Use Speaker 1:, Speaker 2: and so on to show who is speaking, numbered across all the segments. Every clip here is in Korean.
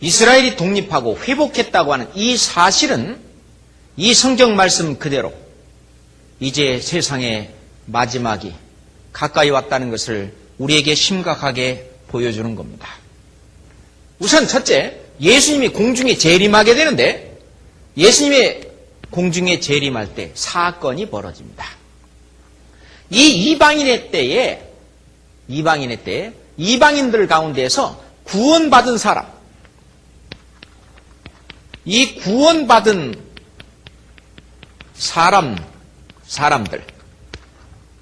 Speaker 1: 이스라엘이 독립하고 회복했다고 하는 이 사실은 이 성경 말씀 그대로 이제 세상의 마지막이 가까이 왔다는 것을 우리에게 심각하게 보여주는 겁니다. 우선 첫째, 예수님이 공중에 재림하게 되는데 예수님의 공중에 재림할 때 사건이 벌어집니다. 이 이방인의 때에 이방인들 가운데서 구원받은 사람, 이 구원받은 사람들,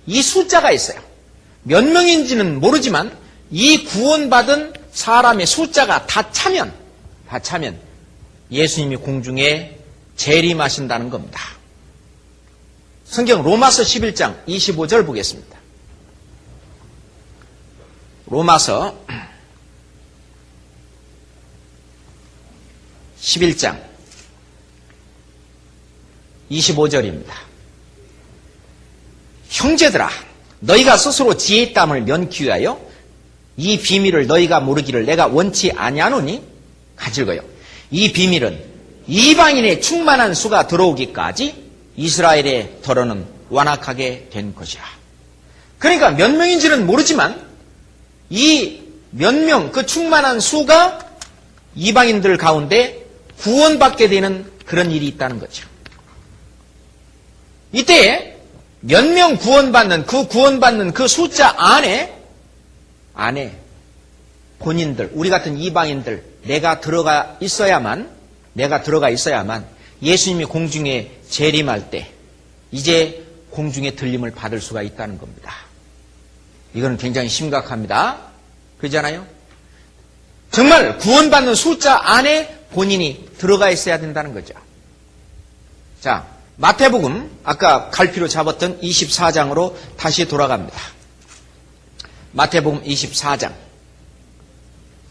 Speaker 1: 이 숫자가 있어요. 몇 명인지는 모르지만 이 구원받은 사람의 숫자가 다 차면 예수님이 공중에 재림하신다는 겁니다. 성경 로마서 11장 25절 보겠습니다. 로마서 11장 25절입니다. 형제들아, 너희가 스스로 지혜의 땀을 면키 위하여 이 비밀을 너희가 모르기를 내가 원치 아니하노니 가질거요. 이 비밀은 이방인의 충만한 수가 들어오기까지 이스라엘의 더러는 완악하게 된 것이라. 그러니까 몇 명인지는 모르지만 이 몇 명, 그 충만한 수가 이방인들 가운데 구원받게 되는 그런 일이 있다는 거죠. 이때 몇 명 구원받는 그 숫자 안에 본인들, 우리 같은 이방인들, 내가 들어가 있어야만 예수님이 공중에 재림할 때 이제 공중에 들림을 받을 수가 있다는 겁니다. 이거는 굉장히 심각합니다. 그렇잖아요? 정말 구원받는 숫자 안에 본인이 들어가 있어야 된다는 거죠. 자, 마태복음 아까 갈피로 잡았던 24장으로 다시 돌아갑니다. 마태복음 24장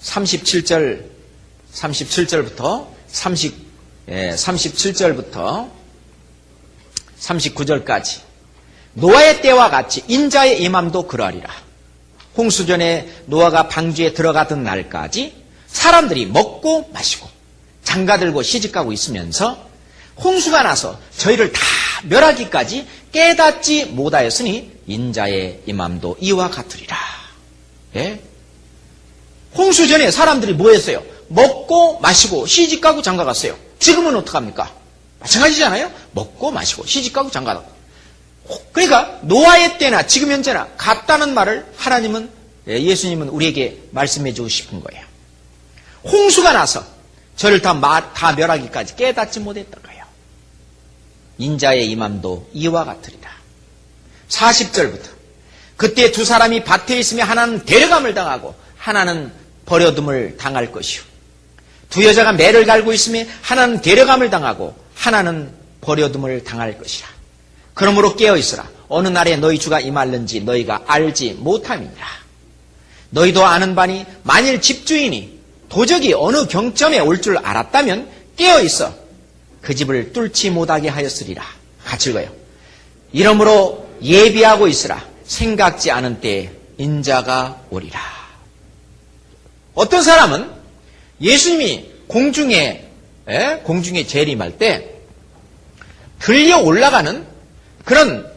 Speaker 1: 37절부터 39절까지 노아의 때와 같이 인자의 임함도 그러하리라. 홍수전에 노아가 방주에 들어가던 날까지 사람들이 먹고 마시고 장가들고 시집가고 있으면서 홍수가 나서 저희를 다 멸하기까지 깨닫지 못하였으니 인자의 임함도 이와 같으리라. 예? 홍수 전에 사람들이 뭐 했어요? 먹고 마시고 시집가고 장가갔어요. 지금은 어떡합니까? 마찬가지잖아요. 먹고 마시고 시집가고 장가가고. 그러니까 노아의 때나 지금 현재나 같다는 말을 하나님은, 예수님은 우리에게 말씀해 주고 싶은 거예요. 홍수가 나서 저를 다 멸하기까지 깨닫지 못했던 거예요. 인자의 임함도 이와 같으리라. 40절부터 그때 두 사람이 밭에 있으며 하나는 데려감을 당하고 하나는 버려둠을 당할 것이요. 두 여자가 매를 갈고 있으며 하나는 데려감을 당하고 하나는 버려둠을 당할 것이라. 그러므로 깨어있으라. 어느 날에 너희 주가 임할는지 너희가 알지 못함이니라. 너희도 아는 바니 만일 집주인이 도적이 어느 경점에 올 줄 알았다면 깨어있어 그 집을 뚫지 못하게 하였으리라. 같이 읽어요. 이러므로 예비하고 있으라. 생각지 않은 때에 인자가 오리라. 어떤 사람은 예수님이 공중에 재림할 때 들려 올라가는 그런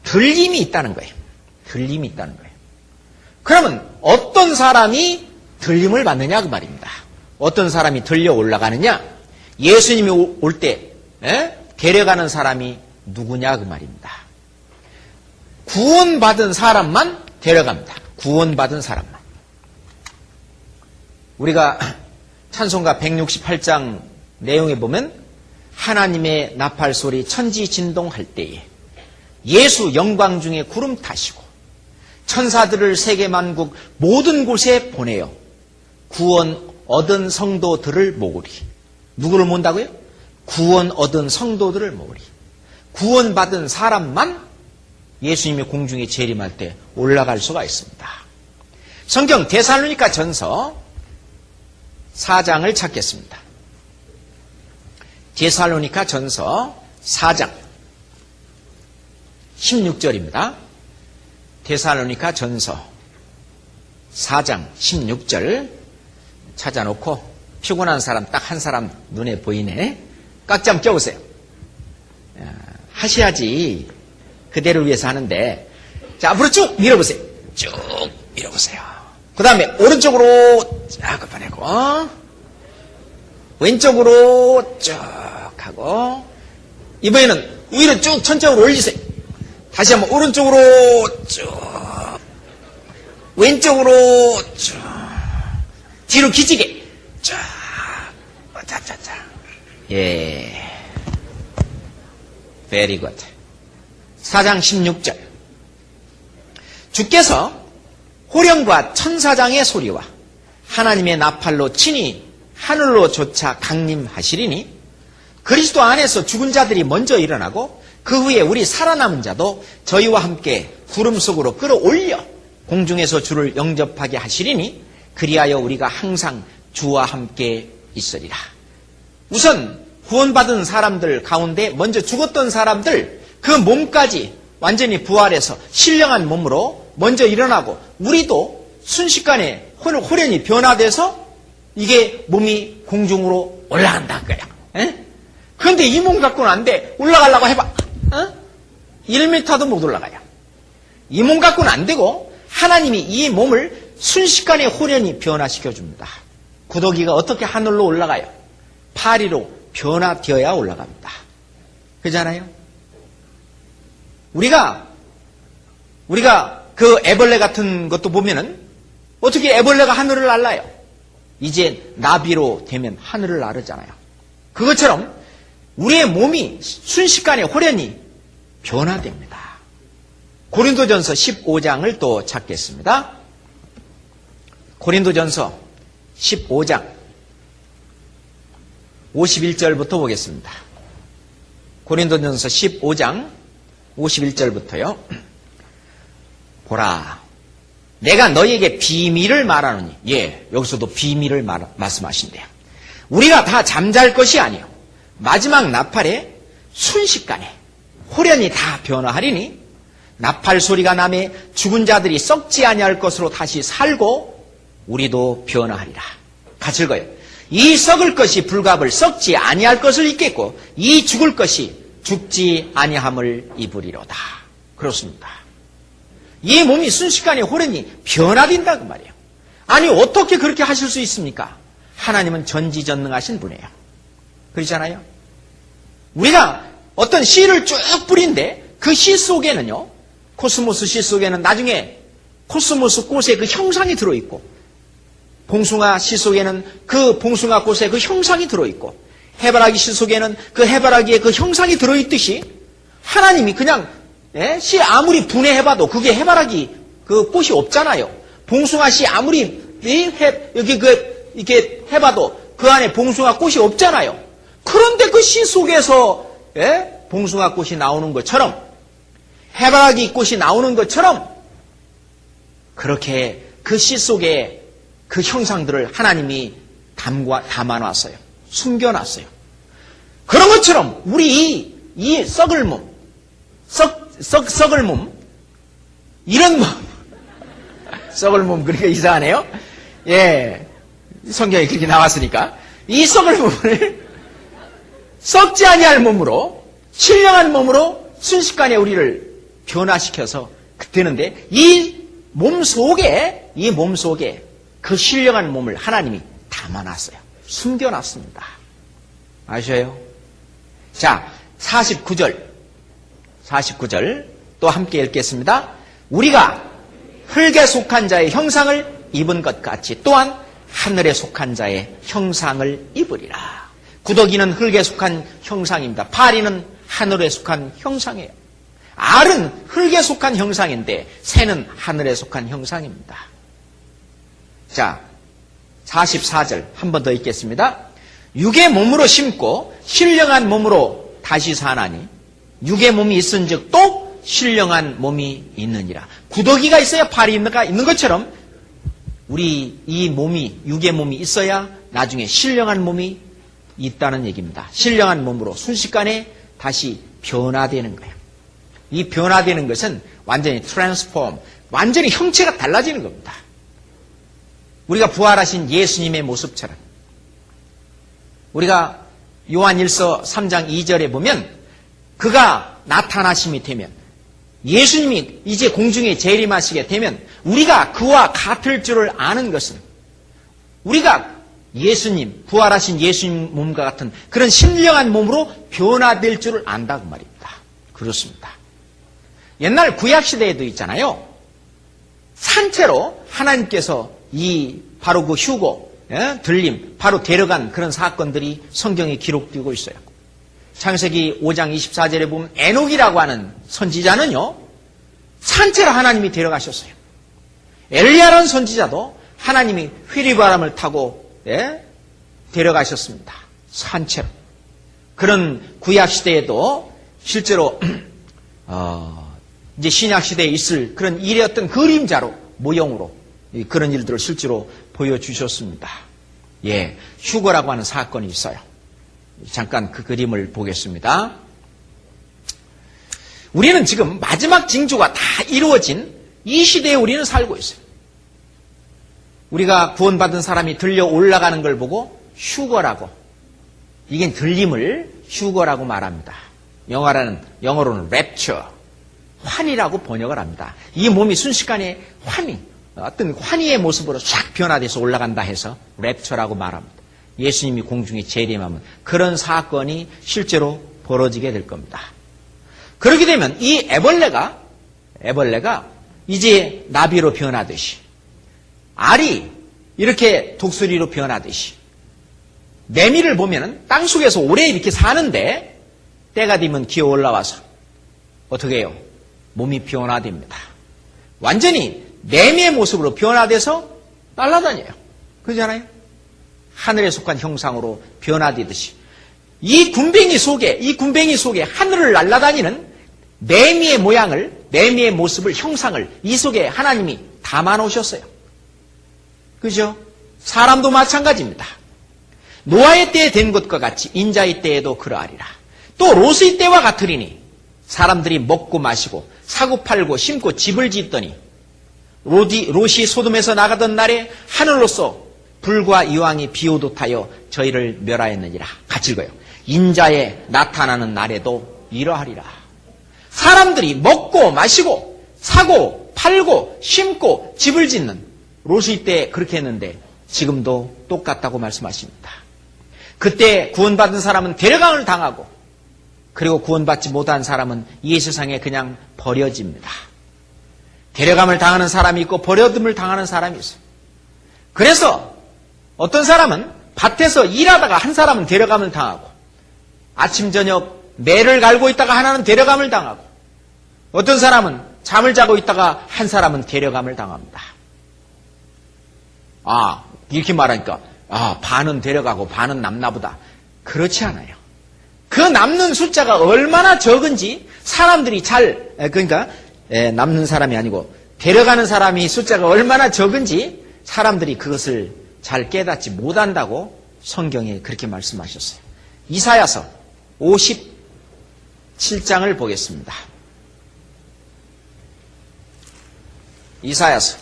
Speaker 1: 들림이 있다는 거예요. 들림이 있다는 거예요. 그러면 어떤 사람이 들림을 받느냐 그 말입니다. 어떤 사람이 들려 올라가느냐? 예수님이 올 때 데려가는 사람이 누구냐 그 말입니다. 구원받은 사람만 데려갑니다. 구원받은 사람만. 우리가 찬송가 168장 내용에 보면 하나님의 나팔 소리 천지 진동할 때에 예수 영광 중에 구름 타시고 천사들을 세계 만국 모든 곳에 보내어 구원 얻은 성도들을 모으리. 누구를 모은다고요? 구원 얻은 성도들을 모으리. 구원받은 사람만 예수님이 공중에 재림할 때 올라갈 수가 있습니다. 성경 데살로니가 전서 4장을 찾겠습니다. 데살로니가 전서 4장 16절입니다. 데살로니가 전서 4장 16절 찾아놓고 피곤한 사람 딱 한 사람 눈에 보이네. 꽉 좀 껴보세요. 하셔야지. 그대를 위해서 하는데. 자, 앞으로 쭉 밀어보세요. 쭉 밀어보세요. 그 다음에 오른쪽으로 쫙 걷어내고, 왼쪽으로 쭉 하고, 이번에는 위로 쭉 천장으로 올리세요. 다시 한번 오른쪽으로 쭉, 왼쪽으로 쭉, 뒤로 기지개 쭉, 짜짜짜. 예. Very good. 4장 16절. 주께서 호령과 천사장의 소리와 하나님의 나팔로 친히 하늘로 조차 강림하시리니 그리스도 안에서 죽은 자들이 먼저 일어나고 그 후에 우리 살아남은 자도 저희와 함께 구름 속으로 끌어올려 공중에서 주를 영접하게 하시리니 그리하여 우리가 항상 주와 함께 있으리라. 우선 구원받은 사람들 가운데 먼저 죽었던 사람들 그 몸까지 완전히 부활해서 신령한 몸으로 먼저 일어나고 우리도 순식간에 호련히 변화돼서 이게 몸이 공중으로 올라간다 그거야. 그런데 이 몸 갖고는 안 돼. 올라가려고 해봐. 1m도 못 올라가요. 이 몸 갖고는 안 되고 하나님이 이 몸을 순식간에 호련히 변화시켜줍니다. 구더기가 어떻게 하늘로 올라가요? 파리로 변화되어야 올라갑니다. 그렇잖아요? 우리가 그 애벌레 같은 것도 보면은 어떻게 애벌레가 하늘을 날아요? 이제 나비로 되면 하늘을 나르잖아요. 그것처럼 우리의 몸이 순식간에 호련히 변화됩니다. 고린도전서 15장을 또 찾겠습니다. 고린도전서 15장 51절부터 보겠습니다. 고린도전서 15장 51절부터요. 보라, 내가 너희에게 비밀을 말하노니. 예, 여기서도 비밀을 말씀하신대요. 우리가 다 잠잘 것이 아니요 마지막 나팔에 순식간에 호련히 다 변화하리니 나팔 소리가 나매 죽은 자들이 썩지 아니할 것으로 다시 살고 우리도 변화하리라. 같이 읽어요. 이 썩을 것이 불갑을 썩지 아니할 것을 입겠고 이 죽을 것이 죽지 아니함을 입으리로다. 그렇습니다. 이 몸이 순식간에 호련히 변화된다고 말이에요. 아니 어떻게 그렇게 하실 수 있습니까? 하나님은 전지전능하신 분이에요. 그렇잖아요. 우리가 어떤 씨를 쭉 뿌린데 그 씨 속에는요, 코스모스 씨 속에는 나중에 코스모스 꽃의 그 형상이 들어있고 봉숭아 씨 속에는 그 봉숭아 꽃의 그 형상이 들어있고 해바라기 씨 속에는 그 해바라기의 그 형상이 들어있듯이 하나님이 그냥 씨 아무리 분해해봐도 그게 해바라기 그 꽃이 없잖아요. 봉숭아 씨 아무리 이렇게 해봐도 그 안에 봉숭아 꽃이 없잖아요. 그런데 그 씨 속에서 봉숭아 꽃이 나오는 것처럼 해바라기 꽃이 나오는 것처럼 그렇게 그 씨 속에 그 형상들을 하나님이 담아놨어요. 숨겨놨어요. 그런 것처럼 우리 이 썩을 몸, 썩을 몸, 이런 몸, 썩을 몸, 그러니까 이상하네요. 예. 성경에 그렇게 나왔으니까. 이 썩을 몸을 썩지 아니할 몸으로, 신령한 몸으로 순식간에 우리를 변화시켜서 되는데, 이 몸 속에 그 신령한 몸을 하나님이 담아놨어요. 숨겨놨습니다. 아셔요? 자, 49절 또 함께 읽겠습니다. 우리가 흙에 속한 자의 형상을 입은 것 같이 또한 하늘에 속한 자의 형상을 입으리라. 구더기는 흙에 속한 형상입니다. 파리는 하늘에 속한 형상이에요. 알은 흙에 속한 형상인데 새는 하늘에 속한 형상입니다. 자, 44절 한 번 더 읽겠습니다. 육의 몸으로 심고 신령한 몸으로 다시 사나니 육의 몸이 있은즉 또 신령한 몸이 있느니라. 구더기가 있어야 팔이 있는 것처럼 우리 이 몸이 육의 몸이 있어야 나중에 신령한 몸이 있다는 얘기입니다. 신령한 몸으로 순식간에 다시 변화되는 거예요. 이 변화되는 것은 완전히 트랜스폼, 완전히 형체가 달라지는 겁니다. 우리가 부활하신 예수님의 모습처럼 우리가 요한일서 3장 2절에 보면 그가 나타나심이 되면 예수님이 이제 공중에 재림하시게 되면 우리가 그와 같을 줄을 아는 것은 우리가 예수님, 부활하신 예수님 몸과 같은 그런 신령한 몸으로 변화될 줄을 안다고 말입니다. 그렇습니다. 옛날 구약시대에도 있잖아요. 산채로 하나님께서 바로 그 휴거, 들림, 바로 데려간 그런 사건들이 성경에 기록되고 있어요. 창세기 5장 24절에 보면 에녹이라고 하는 선지자는요, 산채로 하나님이 데려가셨어요. 엘리야라는 선지자도 하나님이 회리바람을 타고 데려가셨습니다. 산채로. 그런 구약시대에도 실제로 이제 신약시대에 있을 그런 일의 어떤 그림자로, 모형으로 그런 일들을 실제로 보여주셨습니다. 휴거라고 하는 사건이 있어요. 잠깐 그 그림을 보겠습니다. 우리는 지금 마지막 징조가 다 이루어진 이 시대에 우리는 살고 있어요. 우리가 구원받은 사람이 들려 올라가는 걸 보고 휴거라고, 이게 들림을 휴거라고 말합니다. 영어로는 랩처, 환희라고 번역을 합니다. 이 몸이 순식간에 어떤 환희의 모습으로 싹 변화돼서 올라간다 해서 랩처라고 말합니다. 예수님이 공중에 재림하면 그런 사건이 실제로 벌어지게 될 겁니다. 그렇게 되면 이 애벌레가 이제 나비로 변하듯이, 알이 이렇게 독수리로 변하듯이, 매미를 보면은 땅속에서 오래 이렇게 사는데 때가 되면 기어 올라와서 어떻게 해요? 몸이 변화됩니다. 완전히 매미의 모습으로 변화돼서 날아다녀요. 그러잖아요? 하늘에 속한 형상으로 변화되듯이 이 군뱅이 속에 하늘을 날아다니는 매미의 모양을, 매미의 모습을, 형상을 이 속에 하나님이 담아 놓으셨어요. 그죠? 사람도 마찬가지입니다. 노아의 때에 된 것과 같이 인자의 때에도 그러하리라. 또 롯의 때와 같으리니 사람들이 먹고 마시고 사고 팔고 심고 집을 짓더니 롯이 소돔에서 나가던 날에 하늘로서 불과 이왕이 비오듯 하여 저희를 멸하였느니라. 같이 읽어요. 인자에 나타나는 날에도 이러하리라. 사람들이 먹고 마시고 사고 팔고 심고 집을 짓는 롯의 때 그렇게 했는데 지금도 똑같다고 말씀하십니다. 그때 구원받은 사람은 데려감을 당하고, 그리고 구원받지 못한 사람은 이 세상에 그냥 버려집니다. 데려감을 당하는 사람이 있고 버려둠을 당하는 사람이 있어요. 그래서 어떤 사람은 밭에서 일하다가 한 사람은 데려감을 당하고, 아침 저녁 매를 갈고 있다가 하나는 데려감을 당하고, 어떤 사람은 잠을 자고 있다가 한 사람은 데려감을 당합니다. 이렇게 말하니까 반은 데려가고 반은 남나보다. 그렇지 않아요. 그 남는 숫자가 얼마나 적은지 사람들이 남는 사람이 아니고 데려가는 사람이 숫자가 얼마나 적은지 사람들이 그것을 잘 깨닫지 못한다고 성경에 그렇게 말씀하셨어요. 이사야서 57장을 보겠습니다. 이사야서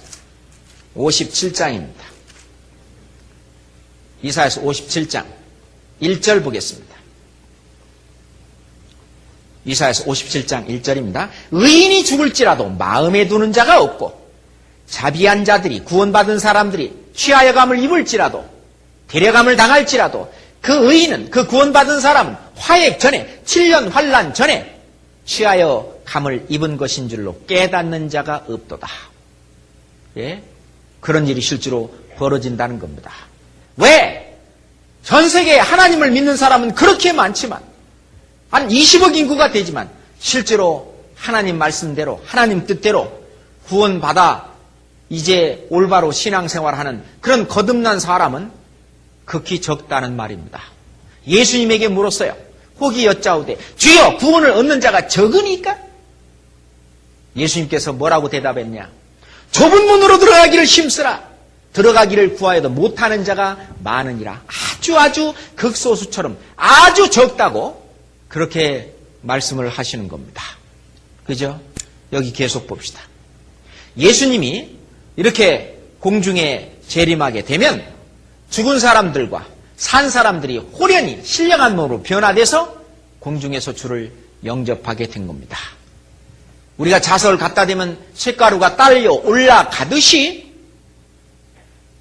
Speaker 1: 57장입니다. 이사야서 57장 1절 보겠습니다. 이사야서 57장 1절입니다. 의인이 죽을지라도 마음에 두는 자가 없고 자비한 자들이, 구원받은 사람들이 취하여 감을 입을지라도, 데려감을 당할지라도 그 의인은, 그 구원받은 사람은 화액 전에, 7년 환난 전에 취하여 감을 입은 것인 줄로 깨닫는 자가 없도다. 그런 일이 실제로 벌어진다는 겁니다. 왜? 전 세계에 하나님을 믿는 사람은 그렇게 많지만, 한 20억 인구가 되지만 실제로 하나님 말씀대로, 하나님 뜻대로 구원받아 이제 올바로 신앙생활하는 그런 거듭난 사람은 극히 적다는 말입니다. 예수님에게 물었어요. 혹이 여짜오되 주여 구원을 얻는 자가 적으니까? 예수님께서 뭐라고 대답했냐? 좁은 문으로 들어가기를 힘쓰라. 들어가기를 구하여도 못하는 자가 많으니라. 아주 극소수처럼 아주 적다고 그렇게 말씀을 하시는 겁니다. 그죠? 여기 계속 봅시다. 예수님이 이렇게 공중에 재림하게 되면 죽은 사람들과 산 사람들이 호련히 신령한 몸으로 변화돼서 공중에서 주를 영접하게 된 겁니다. 우리가 자석을 갖다 대면 쇳가루가 딸려 올라가듯이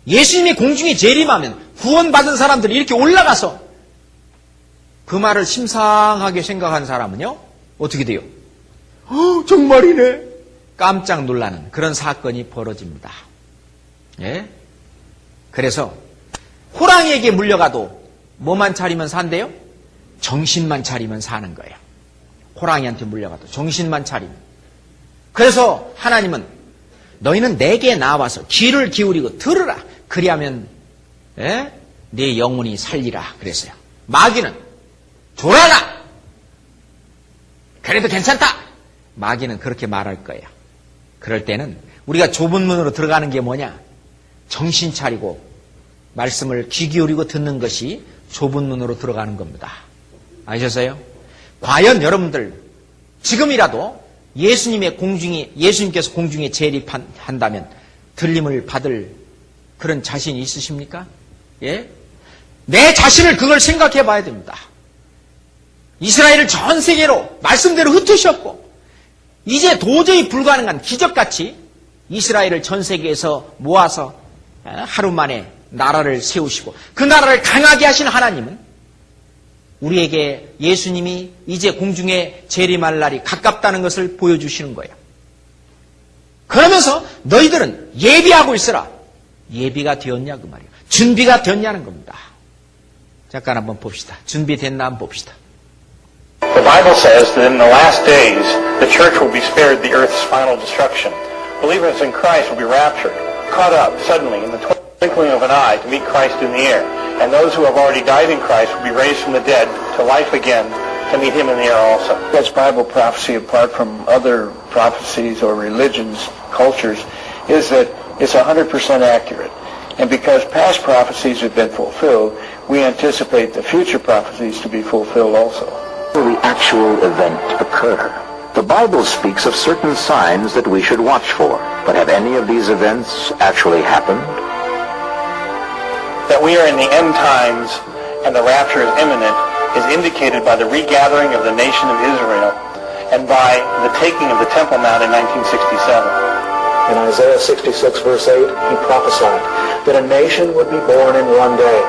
Speaker 1: 예수님이 공중에 재림하면 구원받은 사람들이 이렇게 올라가서 그 말을 심상하게 생각한 사람은요, 어떻게 돼요? 정말이네. 깜짝 놀라는 그런 사건이 벌어집니다. 예? 그래서 호랑이에게 물려가도 뭐만 차리면 산대요? 정신만 차리면 사는 거예요. 호랑이한테 물려가도 정신만 차리면. 그래서 하나님은 너희는 내게 나와서 귀를 기울이고 들으라. 그리하면 예? 네 영혼이 살리라 그랬어요. 마귀는 졸아라. 그래도 괜찮다. 마귀는 그렇게 말할 거예요. 그럴 때는 우리가 좁은 문으로 들어가는 게 뭐냐? 정신 차리고 말씀을 귀 기울이고 듣는 것이 좁은 문으로 들어가는 겁니다. 아셨어요? 과연 여러분들 지금이라도 예수님께서 공중에 재림한다면 들림을 받을 그런 자신이 있으십니까? 예? 내 자신을 그걸 생각해 봐야 됩니다. 이스라엘을 전 세계로 말씀대로 흩으셨고 이제 도저히 불가능한 기적같이 이스라엘을 전 세계에서 모아서 하루 만에 나라를 세우시고 그 나라를 강하게 하신 하나님은 우리에게 예수님이 이제 공중에 재림할 날이 가깝다는 것을 보여주시는 거예요. 그러면서 너희들은 예비하고 있으라. 예비가 되었냐 그 말이에요. 준비가 되었냐는 겁니다. 잠깐 한번 봅시다. 준비됐나 한번 봅시다.
Speaker 2: The Bible says that in the last days, the church will be spared the earth's final destruction. Believers in Christ will be raptured, caught up suddenly in the twinkling of an eye to meet Christ in the air. And those who have already died in Christ will be raised from the dead to life again to meet Him in the air also.
Speaker 3: That's Bible prophecy apart from other prophecies or religions, cultures, is that it's 100% accurate. And because past prophecies have been fulfilled, we anticipate the future prophecies to be fulfilled also.
Speaker 4: Will the actual event occur? The Bible speaks of certain signs that we should watch for, but have any of these events actually happened?
Speaker 2: That we are in the end times and the rapture is imminent is indicated by the regathering of the nation of Israel and by the taking of the Temple Mount in 1967.
Speaker 3: In Isaiah 66 verse 8, he prophesied that a nation would be born in one day.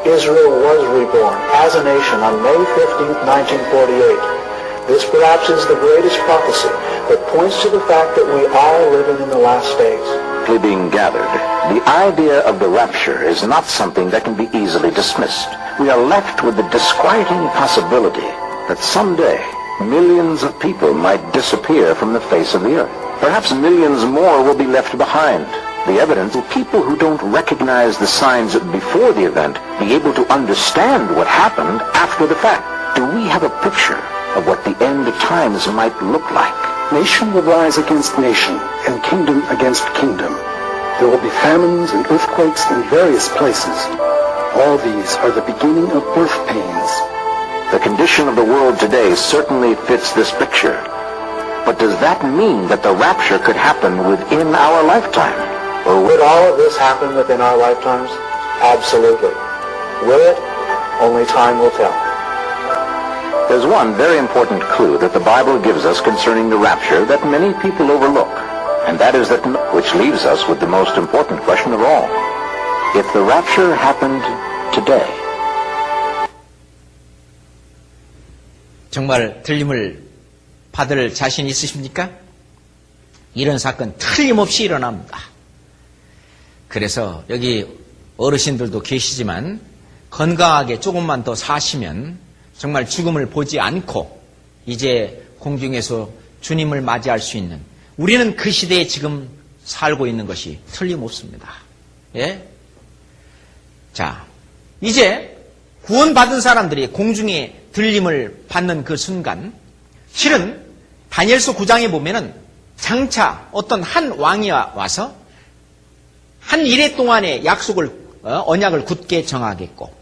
Speaker 3: Israel was reborn as a nation on May 15, 1948. This perhaps is the greatest prophecy that points to the fact that we are living in the last days.
Speaker 4: Being gathered, the idea of the rapture is not something that can be easily dismissed. We are left with the disquieting possibility that someday millions of people might disappear from the face of the earth. Perhaps millions more will be left behind. The evidence will people who don't recognize the signs before the event be able to understand what happened after the fact. Do we have a picture of what the end of times might look like?
Speaker 5: Nation will rise against nation, and kingdom against kingdom. There will be famines and earthquakes in various places. All these are the beginning of birth pains.
Speaker 4: The condition of the world today certainly fits this picture. But does that mean that the rapture could happen within our lifetime?
Speaker 3: Or would all of this happen within our lifetimes? Absolutely. Will it? Only time will tell.
Speaker 4: There's one very important clue that the Bible gives us concerning the rapture that many people overlook, and that is that which leaves us with the most important question of all. If the rapture happened today,
Speaker 1: 정말 들림을 받을 자신 있으십니까? 이런 사건 틀림없이 일어납니다. 그래서 여기 어르신들도 계시지만 건강하게 조금만 더 사시면 정말 죽음을 보지 않고 이제 공중에서 주님을 맞이할 수 있는 우리는 그 시대에 지금 살고 있는 것이 틀림없습니다. 예? 자, 이제 구원받은 사람들이 공중에 들림을 받는 그 순간 실은 다니엘서 9장에 보면은 장차 어떤 한 왕이 와서 한 이래 동안의 약속을 언약을 굳게 정하겠고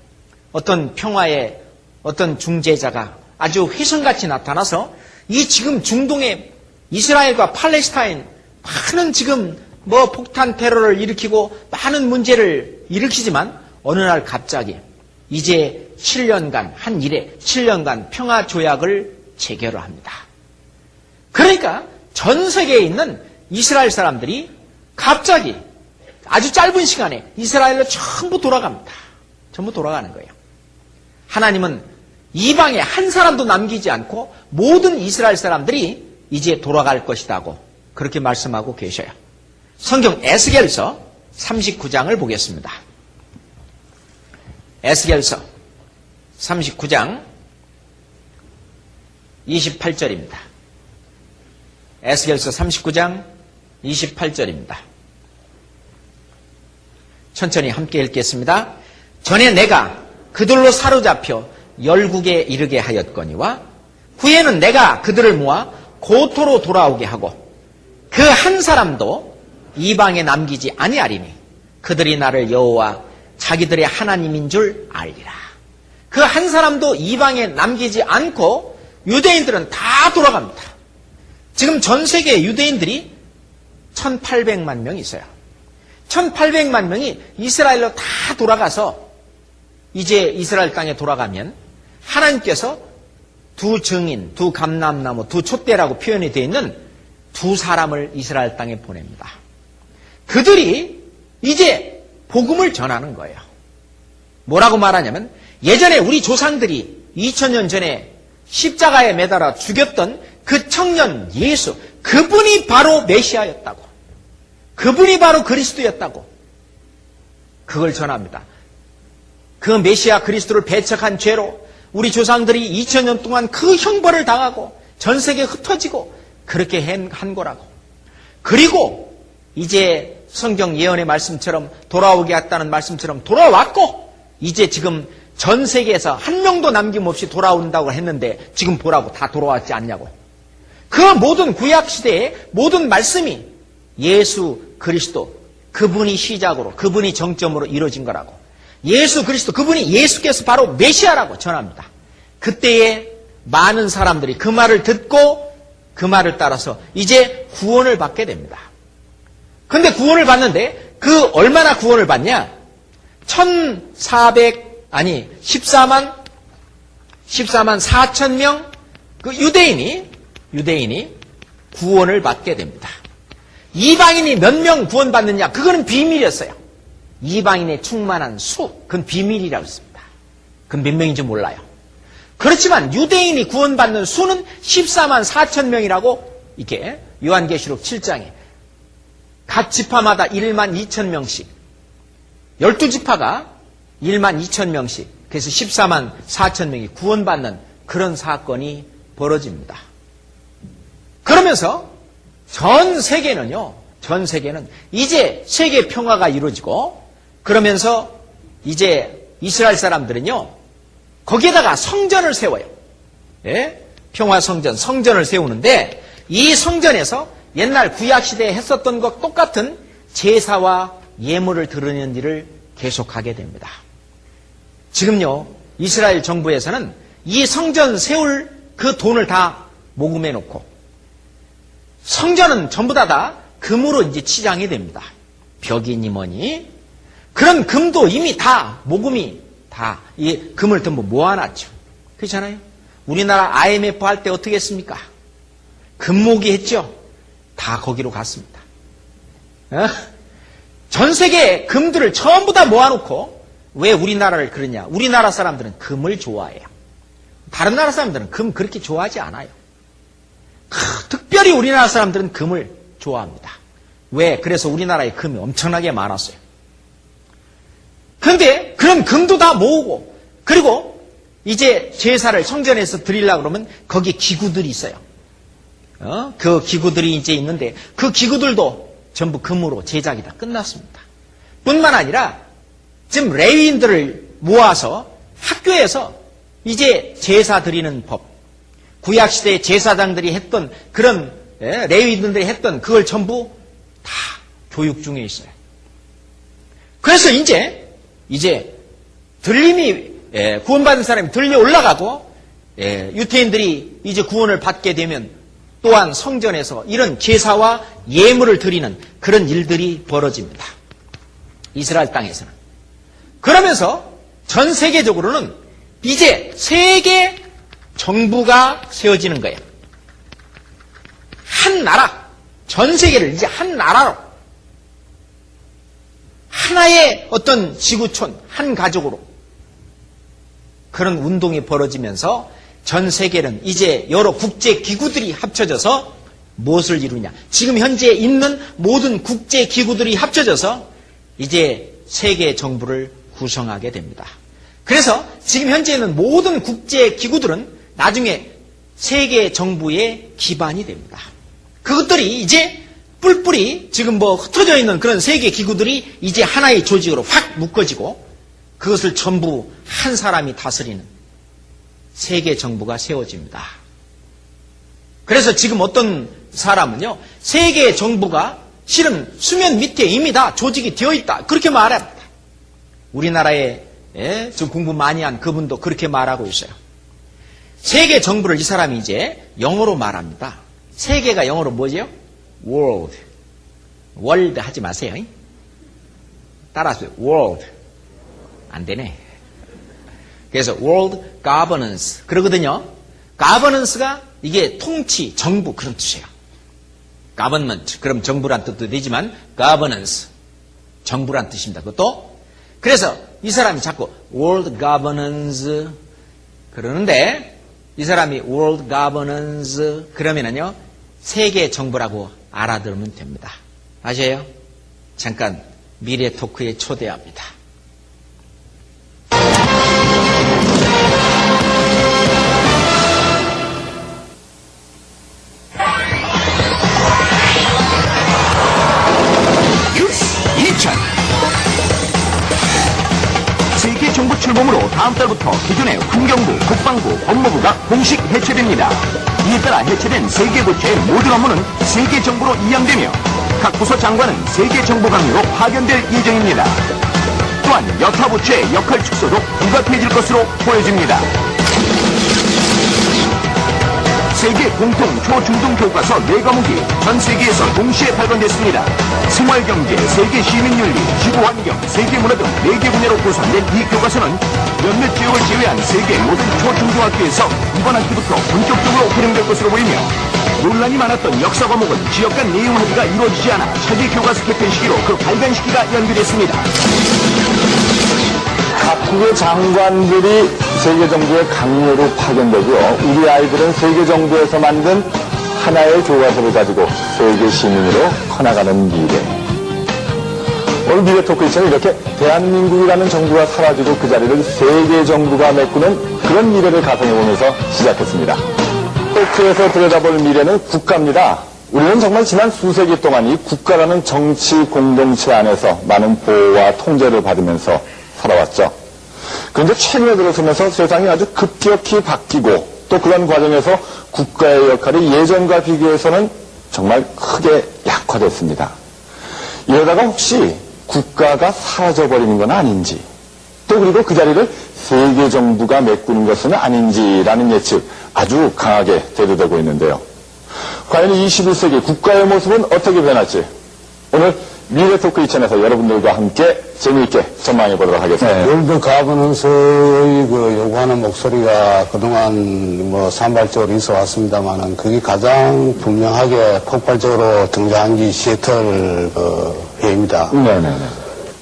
Speaker 1: 어떤 평화의 어떤 중재자가 아주 휘성같이 나타나서 이 지금 중동의 이스라엘과 팔레스타인 많은 지금 폭탄 테러를 일으키고 많은 문제를 일으키지만 어느 날 갑자기 이제 7년간 한 일에 7년간 평화 조약을 체결을 합니다. 그러니까 전 세계에 있는 이스라엘 사람들이 갑자기 아주 짧은 시간에 이스라엘로 전부 돌아갑니다. 전부 돌아가는 거예요. 하나님은 이방에 한 사람도 남기지 않고 모든 이스라엘 사람들이 이제 돌아갈 것이라고 그렇게 말씀하고 계셔요. 성경 에스겔서 39장을 보겠습니다. 에스겔서 39장 28절입니다. 에스겔서 39장 28절입니다. 천천히 함께 읽겠습니다. 전에 내가 그들로 사로잡혀 열국에 이르게 하였거니와 후에는 내가 그들을 모아 고토로 돌아오게 하고 그 한 사람도 이방에 남기지 아니하리니 그들이 나를 여호와 자기들의 하나님인 줄 알리라. 그 한 사람도 이방에 남기지 않고 유대인들은 다 돌아갑니다. 지금 전 세계 유대인들이 1800만 명 있어요. 1800만 명이 이스라엘로 다 돌아가서 이제 이스라엘 땅에 돌아가면 하나님께서 두 증인, 두 감람나무, 두 촛대라고 표현이 되어 있는 두 사람을 이스라엘 땅에 보냅니다. 그들이 이제 복음을 전하는 거예요. 뭐라고 말하냐면 예전에 우리 조상들이 2000년 전에 십자가에 매달아 죽였던 그 청년 예수, 그분이 바로 메시아였다고. 그분이 바로 그리스도였다고. 그걸 전합니다. 그 메시아 그리스도를 배척한 죄로 우리 조상들이 2000년 동안 그 형벌을 당하고 전 세계에 흩어지고 그렇게 한 거라고. 그리고 이제 성경 예언의 말씀처럼 돌아오게 했다는 말씀처럼 돌아왔고 이제 지금 전 세계에서 한 명도 남김없이 돌아온다고 했는데 지금 보라고 다 돌아왔지 않냐고. 그 모든 구약시대의 모든 말씀이 예수 그리스도 그분이 시작으로 그분이 정점으로 이루어진 거라고. 예수 그리스도 그분이 예수께서 바로 메시아라고 전합니다. 그때에 많은 사람들이 그 말을 듣고 그 말을 따라서 이제 구원을 받게 됩니다. 근데 구원을 받는데 그 얼마나 구원을 받냐? 14만 4천 명 그 유대인이 구원을 받게 됩니다. 이방인이 몇 명 구원받느냐? 그거는 비밀이었어요. 이방인의 충만한 수, 그건 비밀이라고 했습니다. 그건 몇 명인지 몰라요. 그렇지만 유대인이 구원받는 수는 14만 4천 명이라고 이렇게 요한계시록 7장에 각 지파마다 1만 2천 명씩 12지파가 1만 2천 명씩 그래서 14만 4천 명이 구원받는 그런 사건이 벌어집니다. 그러면서 전 세계는 이제 세계 평화가 이루어지고 그러면서 이제 이스라엘 사람들은요 거기에다가 성전을 세워요. 예? 평화 성전을 세우는데 이 성전에서 옛날 구약시대에 했었던 것 똑같은 제사와 예물을 드리는 일을 계속하게 됩니다. 지금요 이스라엘 정부에서는 이 성전 세울 그 돈을 다 모금해 놓고 성전은 전부 다 금으로 이제 치장이 됩니다. 벽이니 뭐니 그런 금도 이미 다 모금이 다 이 금을 전부 모아놨죠. 그렇잖아요. 우리나라 IMF 할 때 어떻게 했습니까? 금모기 했죠. 다 거기로 갔습니다. 전 세계의 금들을 전부 다 모아놓고 왜 우리나라를 그러냐? 우리나라 사람들은 금을 좋아해요. 다른 나라 사람들은 금 그렇게 좋아하지 않아요. 특별히 우리나라 사람들은 금을 좋아합니다. 왜? 그래서 우리나라에 금이 엄청나게 많았어요. 그런데 그런 금도 다 모으고 그리고 이제 제사를 성전에서 드리려고 그러면 거기 기구들이 있어요. 그 기구들이 이제 있는데 그 기구들도 전부 금으로 제작이 다 끝났습니다. 뿐만 아니라 지금 레위인들을 모아서 학교에서 이제 제사 드리는 법, 구약시대의 제사장들이 했던 그런 레위인들이 했던 그걸 전부 다 교육 중에 있어요. 그래서 이제 들림이 구원받은 사람이 들려 올라가고 유태인들이 이제 구원을 받게 되면 또한 성전에서 이런 제사와 예물을 드리는 그런 일들이 벌어집니다. 이스라엘 땅에서는. 그러면서 전 세계적으로는 이제 세계 정부가 세워지는 거예요. 한 나라, 전 세계를 이제 한 나라로, 하나의 어떤 지구촌, 한 가족으로 그런 운동이 벌어지면서 전 세계는 이제 여러 국제기구들이 합쳐져서 무엇을 이루냐. 지금 현재 있는 모든 국제기구들이 합쳐져서 이제 세계 정부를 구성하게 됩니다. 그래서 지금 현재 있는 모든 국제기구들은 나중에 세계 정부의 기반이 됩니다. 그것들이 이제 뿔뿔이 지금 흩어져 있는 그런 세계 기구들이 이제 하나의 조직으로 확 묶어지고 그것을 전부 한 사람이 다스리는 세계 정부가 세워집니다. 그래서 지금 어떤 사람은요, 세계 정부가 실은 수면 밑에 이미 다 조직이 되어 있다. 그렇게 말합니다. 우리나라에 좀 공부 많이 한 그분도 그렇게 말하고 있어요. 세계 정부를 이 사람이 이제 영어로 말합니다. 세계가 영어로 뭐죠? world. world 하지 마세요. 따라하세요. world. 안 되네. 그래서 world governance. 그러거든요. governancega 이게 통치, 정부 그런 뜻이에요. government. 그럼 정부란 뜻도 되지만 governance. 정부란 뜻입니다. 그것도. 그래서 이 사람이 자꾸 world governance 그러는데 이 사람이 world governance 그러면은요 세계 정부라고 알아들으면 됩니다. 아셔요? 잠깐 미래 토크에 초대합니다.
Speaker 4: 뉴스 2000 세계 정부 출범으로 다음 달부터 기존의 환경부, 국방부, 법무부가 공식 해체됩니다. 이에 따라 해체된 세계 부처의 모든 업무는 세계 정부로 이양되며 각 부서 장관은 세계 정부 강요로 파견될 예정입니다. 또한 여타 부처의 역할 축소도 불가피해질 것으로 보여집니다. 세계 공통 초중등 교과서 4과목이 전 세계에서 동시에 발간됐습니다. 생활경제, 세계 시민윤리, 지구환경, 세계문화 등 4개 분야로 구성된 이 교과서는 몇몇 지역을 제외한 세계 모든 초중등학교에서 이번 학기부터 본격적으로 활용될 것으로 보이며 논란이 많았던 역사 과목은 지역 간 내용 합의가 이루어지지 않아 차기 교과서 개편 시기로 그 발간 시기가 연기됐습니다.
Speaker 6: 각국의 장관들이 세계 정부의 강요로 파견되고요. 우리 아이들은 세계 정부에서 만든 하나의 교과서를 가지고 세계 시민으로 커나가는 미래. 오늘 미래 토크에서는 이렇게 대한민국이라는 정부가 사라지고 그 자리를 세계 정부가 메꾸는 그런 미래를 가상해보면서 시작했습니다. 토크에서 들여다볼 미래는 국가입니다. 우리는 정말 지난 수세기 동안 이 국가라는 정치 공동체 안에서 많은 보호와 통제를 받으면서 살아왔죠. 그런데 최근에 들어서면서 세상이 아주 급격히 바뀌고 또 그런 과정에서 국가의 역할이 예전과 비교해서는 정말 크게 약화됐습니다. 이러다가 혹시 국가가 사라져버리는 건 아닌지 또 그리고 그 자리를 세계 정부가 메꾸는 것은 아닌지라는 예측 아주 강하게 대두되고 있는데요. 과연 21세기 국가의 모습은 어떻게 변할지 오늘 미래 토크 2000에서 여러분들과 함께 재미있게 전망해 보도록 하겠습니다.
Speaker 7: 월드 가버넌스의 요구하는 목소리가 그동안 산발적으로 있어 왔습니다만은 그게 가장 분명하게 폭발적으로 등장한 게 시애틀 회의입니다. 네네네.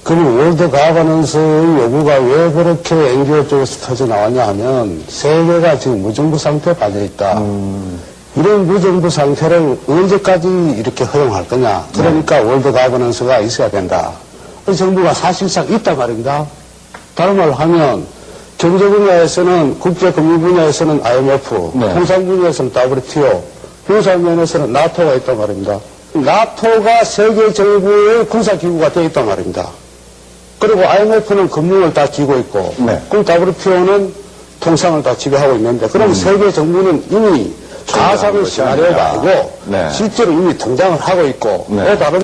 Speaker 7: 그럼 월드 가버넌스의 요구가 왜 그렇게 NGO 쪽에서 터져 나왔냐 하면 세계가 지금 무정부 상태에 빠져 있다. 이런 무정부 상태를 언제까지 이렇게 허용할 거냐. 그러니까 월드 가버넌스가 있어야 된다. 그 정부가 사실상 있단 말입니다. 다른 말로 하면 경제 분야에서는 국제금융 분야에서는 IMF, 통상 분야에서는 WTO, 군사 면에서는 나토가 있단 말입니다. 나토가 세계 정부의 군사기구가 되어 있단 말입니다. 그리고 IMF는 금융을 다 쥐고 있고, 그럼 WTO는 통상을 다 지배하고 있는데, 그럼 세계 정부는 이미 가상의 시나리오가 아니고 실제로 이미 등장을 하고 있고 다른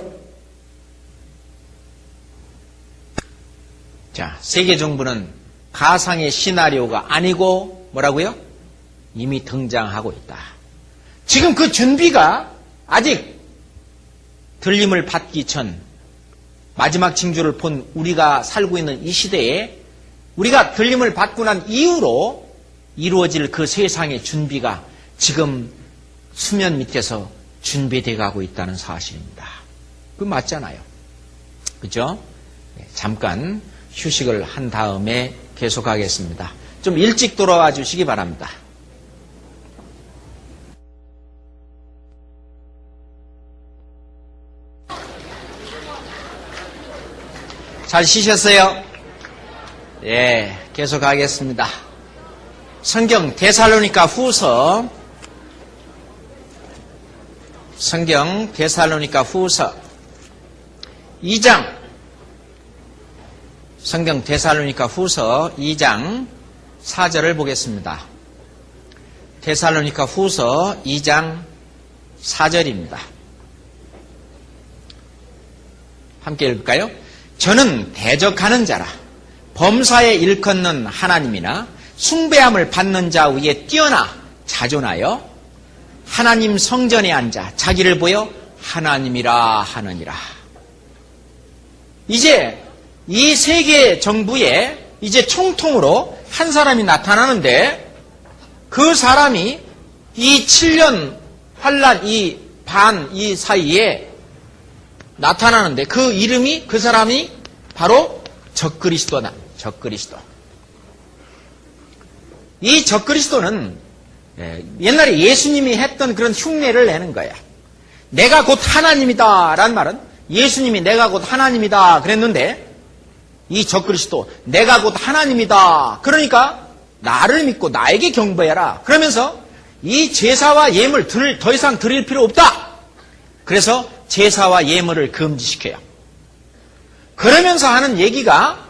Speaker 1: 자, 세계 정부는 가상의 시나리오가 아니고 뭐라고요? 이미 등장하고 있다. 지금 그 준비가 아직 들림을 받기 전 마지막 징조를 본 우리가 살고 있는 이 시대에 우리가 들림을 받고 난 이후로 이루어질 그 세상의 준비가 지금 수면 밑에서 준비되어 가고 있다는 사실입니다. 그 맞잖아요. 그죠? 잠깐 휴식을 한 다음에 계속하겠습니다. 좀 일찍 돌아와 주시기 바랍니다. 잘 쉬셨어요? 예, 계속하겠습니다. 성경 데살로니가 후서 2장 성경 데살로니가 후서 2장 4절을 보겠습니다. 데살로니가 후서 2장 4절입니다. 함께 읽을까요? 저는 대적하는 자라 범사에 일컫는 하나님이나 숭배함을 받는 자 위에 뛰어나 자존하여 하나님 성전에 앉아 자기를 보여 하나님이라 하느니라. 이제 이 세계 정부에 이제 총통으로 한 사람이 나타나는데 그 사람이 이 7년 환란 이 사이에 나타나는데 그 이름이 그 사람이 바로 적그리스도다. 적그리스도. 이 적그리스도는 옛날에 예수님이 했던 그런 흉내를 내는 거야. 내가 곧 하나님이다 라는 말은 예수님이 내가 곧 하나님이다 그랬는데 이 적그리스도 내가 곧 하나님이다. 그러니까 나를 믿고 나에게 경배해라. 그러면서 이 제사와 예물 더 이상 드릴 필요 없다. 그래서 제사와 예물을 금지시켜요. 그러면서 하는 얘기가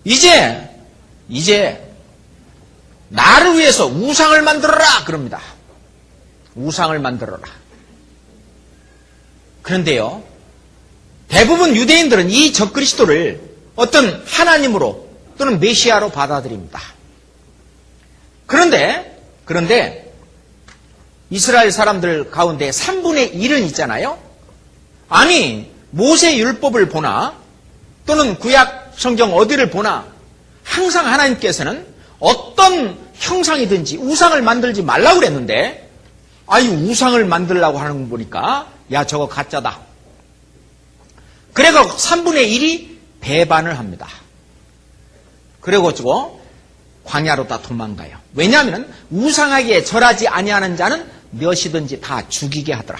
Speaker 1: 이제 나를 위해서 우상을 만들어라 그럽니다. 우상을 만들어라. 그런데요, 대부분 유대인들은 이 적그리스도를 어떤 하나님으로 또는 메시아로 받아들입니다. 그런데 이스라엘 사람들 가운데 3분의 1은 있잖아요. 아니 모세 율법을 보나 또는 구약 성경 어디를 보나 항상 하나님께서는 어떤 형상이든지 우상을 만들지 말라고 그랬는데 아니 우상을 만들려고 하는 거 보니까 야 저거 가짜다. 그래서 3분의 1이 배반을 합니다. 그래가지고 광야로 다 도망가요. 왜냐하면 우상하기에 절하지 아니하는 자는 몇이든지 다 죽이게 하더라.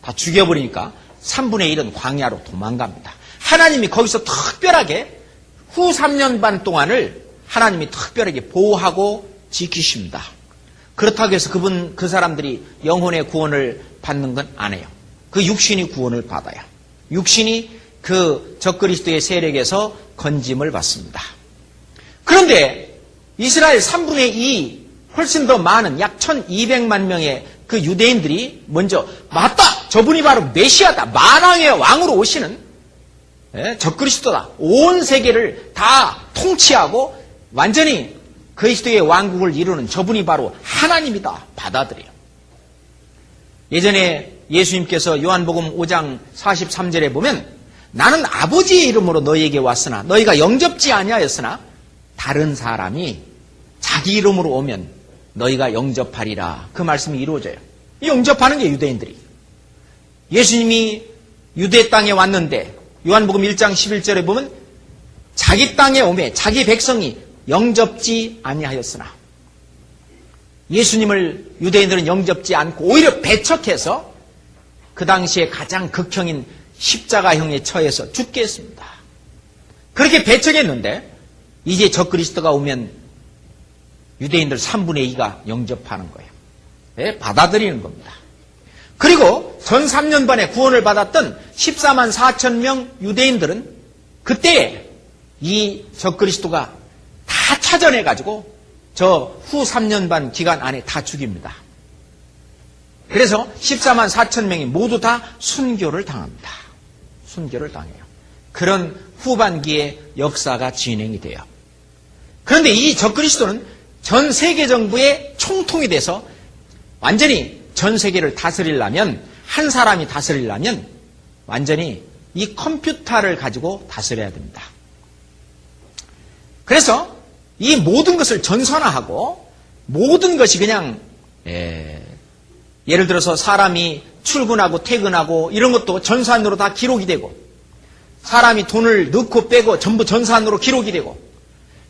Speaker 1: 다 죽여버리니까 3분의 1은 광야로 도망갑니다. 하나님이 거기서 특별하게 후 3년 반 동안을 하나님이 특별하게 보호하고 지키십니다. 그렇다고 해서 그 사람들이 영혼의 구원을 받는 건 아니에요. 그 육신이 구원을 받아요. 육신이 그 적그리스도의 세력에서 건짐을 받습니다. 그런데 이스라엘 3분의 2 훨씬 더 많은 약 1200만 명의 그 유대인들이 먼저 맞다! 저분이 바로 메시아다! 만왕의 왕으로 오시는 적그리스도다! 온 세계를 다 통치하고 완전히 그리스도의 왕국을 이루는 저분이 바로 하나님이다! 받아들여요. 예전에 예수님께서 요한복음 5장 43절에 보면 나는 아버지의 이름으로 너희에게 왔으나 너희가 영접지 아니하였으나 다른 사람이 자기 이름으로 오면 너희가 영접하리라. 그 말씀이 이루어져요. 영접하는 게 유대인들이. 예수님이 유대 땅에 왔는데 요한복음 1장 11절에 보면 자기 땅에 오매 자기 백성이 영접지 아니하였으나 예수님을 유대인들은 영접지 않고 오히려 배척해서 그 당시에 가장 극형인 십자가형에 처해서 죽게 했습니다. 그렇게 배척했는데 이제 적그리스도가 오면 유대인들 3분의 2가 영접하는 거예요. 네, 받아들이는 겁니다. 그리고 전 3년 반에 구원을 받았던 14만 4천 명 유대인들은 그때 이 적그리스도가 다 찾아내가지고 저 후 3년 반 기간 안에 다 죽입니다. 그래서 14만 4천 명이 모두 다 순교를 당합니다. 순교를 당해요. 그런 후반기의 역사가 진행이 돼요. 그런데 이 적그리스도는 전 세계 정부의 총통이 돼서 완전히 전 세계를 다스리려면 한 사람이 다스리려면 완전히 이 컴퓨터를 가지고 다스려야 됩니다. 그래서 이 모든 것을 전산화하고 모든 것이 그냥 예를 들어서 사람이 출근하고 퇴근하고 이런 것도 전산으로 다 기록이 되고 사람이 돈을 넣고 빼고 전부 전산으로 기록이 되고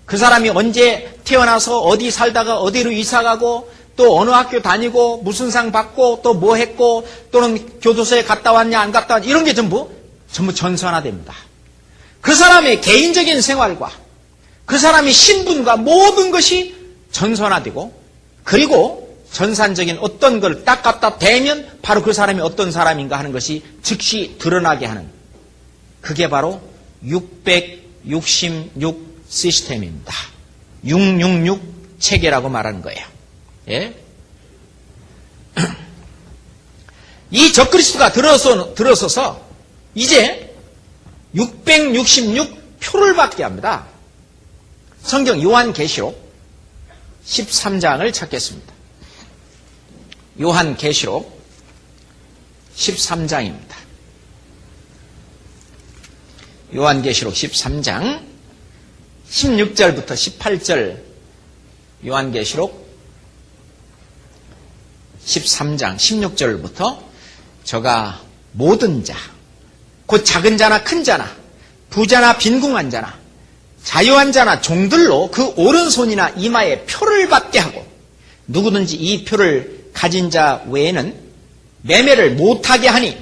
Speaker 1: 그 사람이 언제 태어나서 어디 살다가 어디로 이사가고 또 어느 학교 다니고 무슨 상 받고 또 뭐 했고 또는 교도소에 갔다 왔냐 안 갔다 왔냐 이런 게 전부 전산화됩니다. 그 사람의 개인적인 생활과 그 사람의 신분과 모든 것이 전산화되고 그리고 전산적인 어떤 걸 딱 갖다 대면 바로 그 사람이 어떤 사람인가 하는 것이 즉시 드러나게 하는 그게 바로 666 시스템입니다. 666 체계라고 말하는 거예요. 예? 이 적그리스도가 들어서서 이제 666 표를 받게 합니다. 성경 요한계시록 13장을 찾겠습니다. 요한계시록 13장입니다. 요한계시록 13장 16절부터 18절 요한계시록 13장 16절부터 저가 모든 자, 곧 작은 자나 큰 자나 부자나 빈궁한 자나 자유한 자나 종들로 그 오른손이나 이마에 표를 받게 하고 누구든지 이 표를 가진 자 외에는 매매를 못하게 하니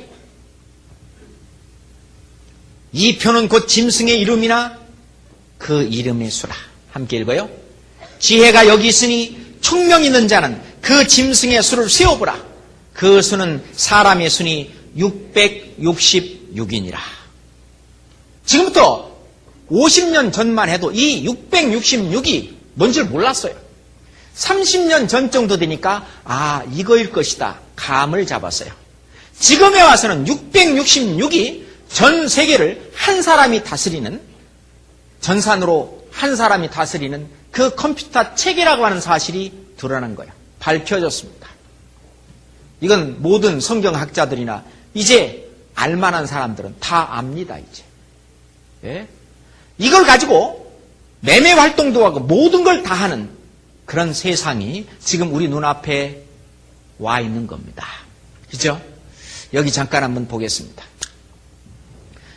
Speaker 1: 이 표는 곧 짐승의 이름이나 그 이름의 수라. 함께 읽어요. 지혜가 여기 있으니 총명 있는 자는 그 짐승의 수를 세어보라. 그 수는 사람의 수니 666이니라. 지금부터 50년 전만 해도 이 666이 뭔지를 몰랐어요. 30년 전 정도 되니까 이거일 것이다. 감을 잡았어요. 지금에 와서는 666이 전 세계를 한 사람이 다스리는 전산으로 한 사람이 다스리는 그 컴퓨터 체계라고 하는 사실이 드러난 거예요. 밝혀졌습니다. 이건 모든 성경학자들이나 이제 알만한 사람들은 다 압니다. 이제. 예? 이걸 가지고 매매 활동도 하고 모든 걸 다 하는 그런 세상이 지금 우리 눈앞에 와 있는 겁니다. 그죠? 여기 잠깐 한번 보겠습니다.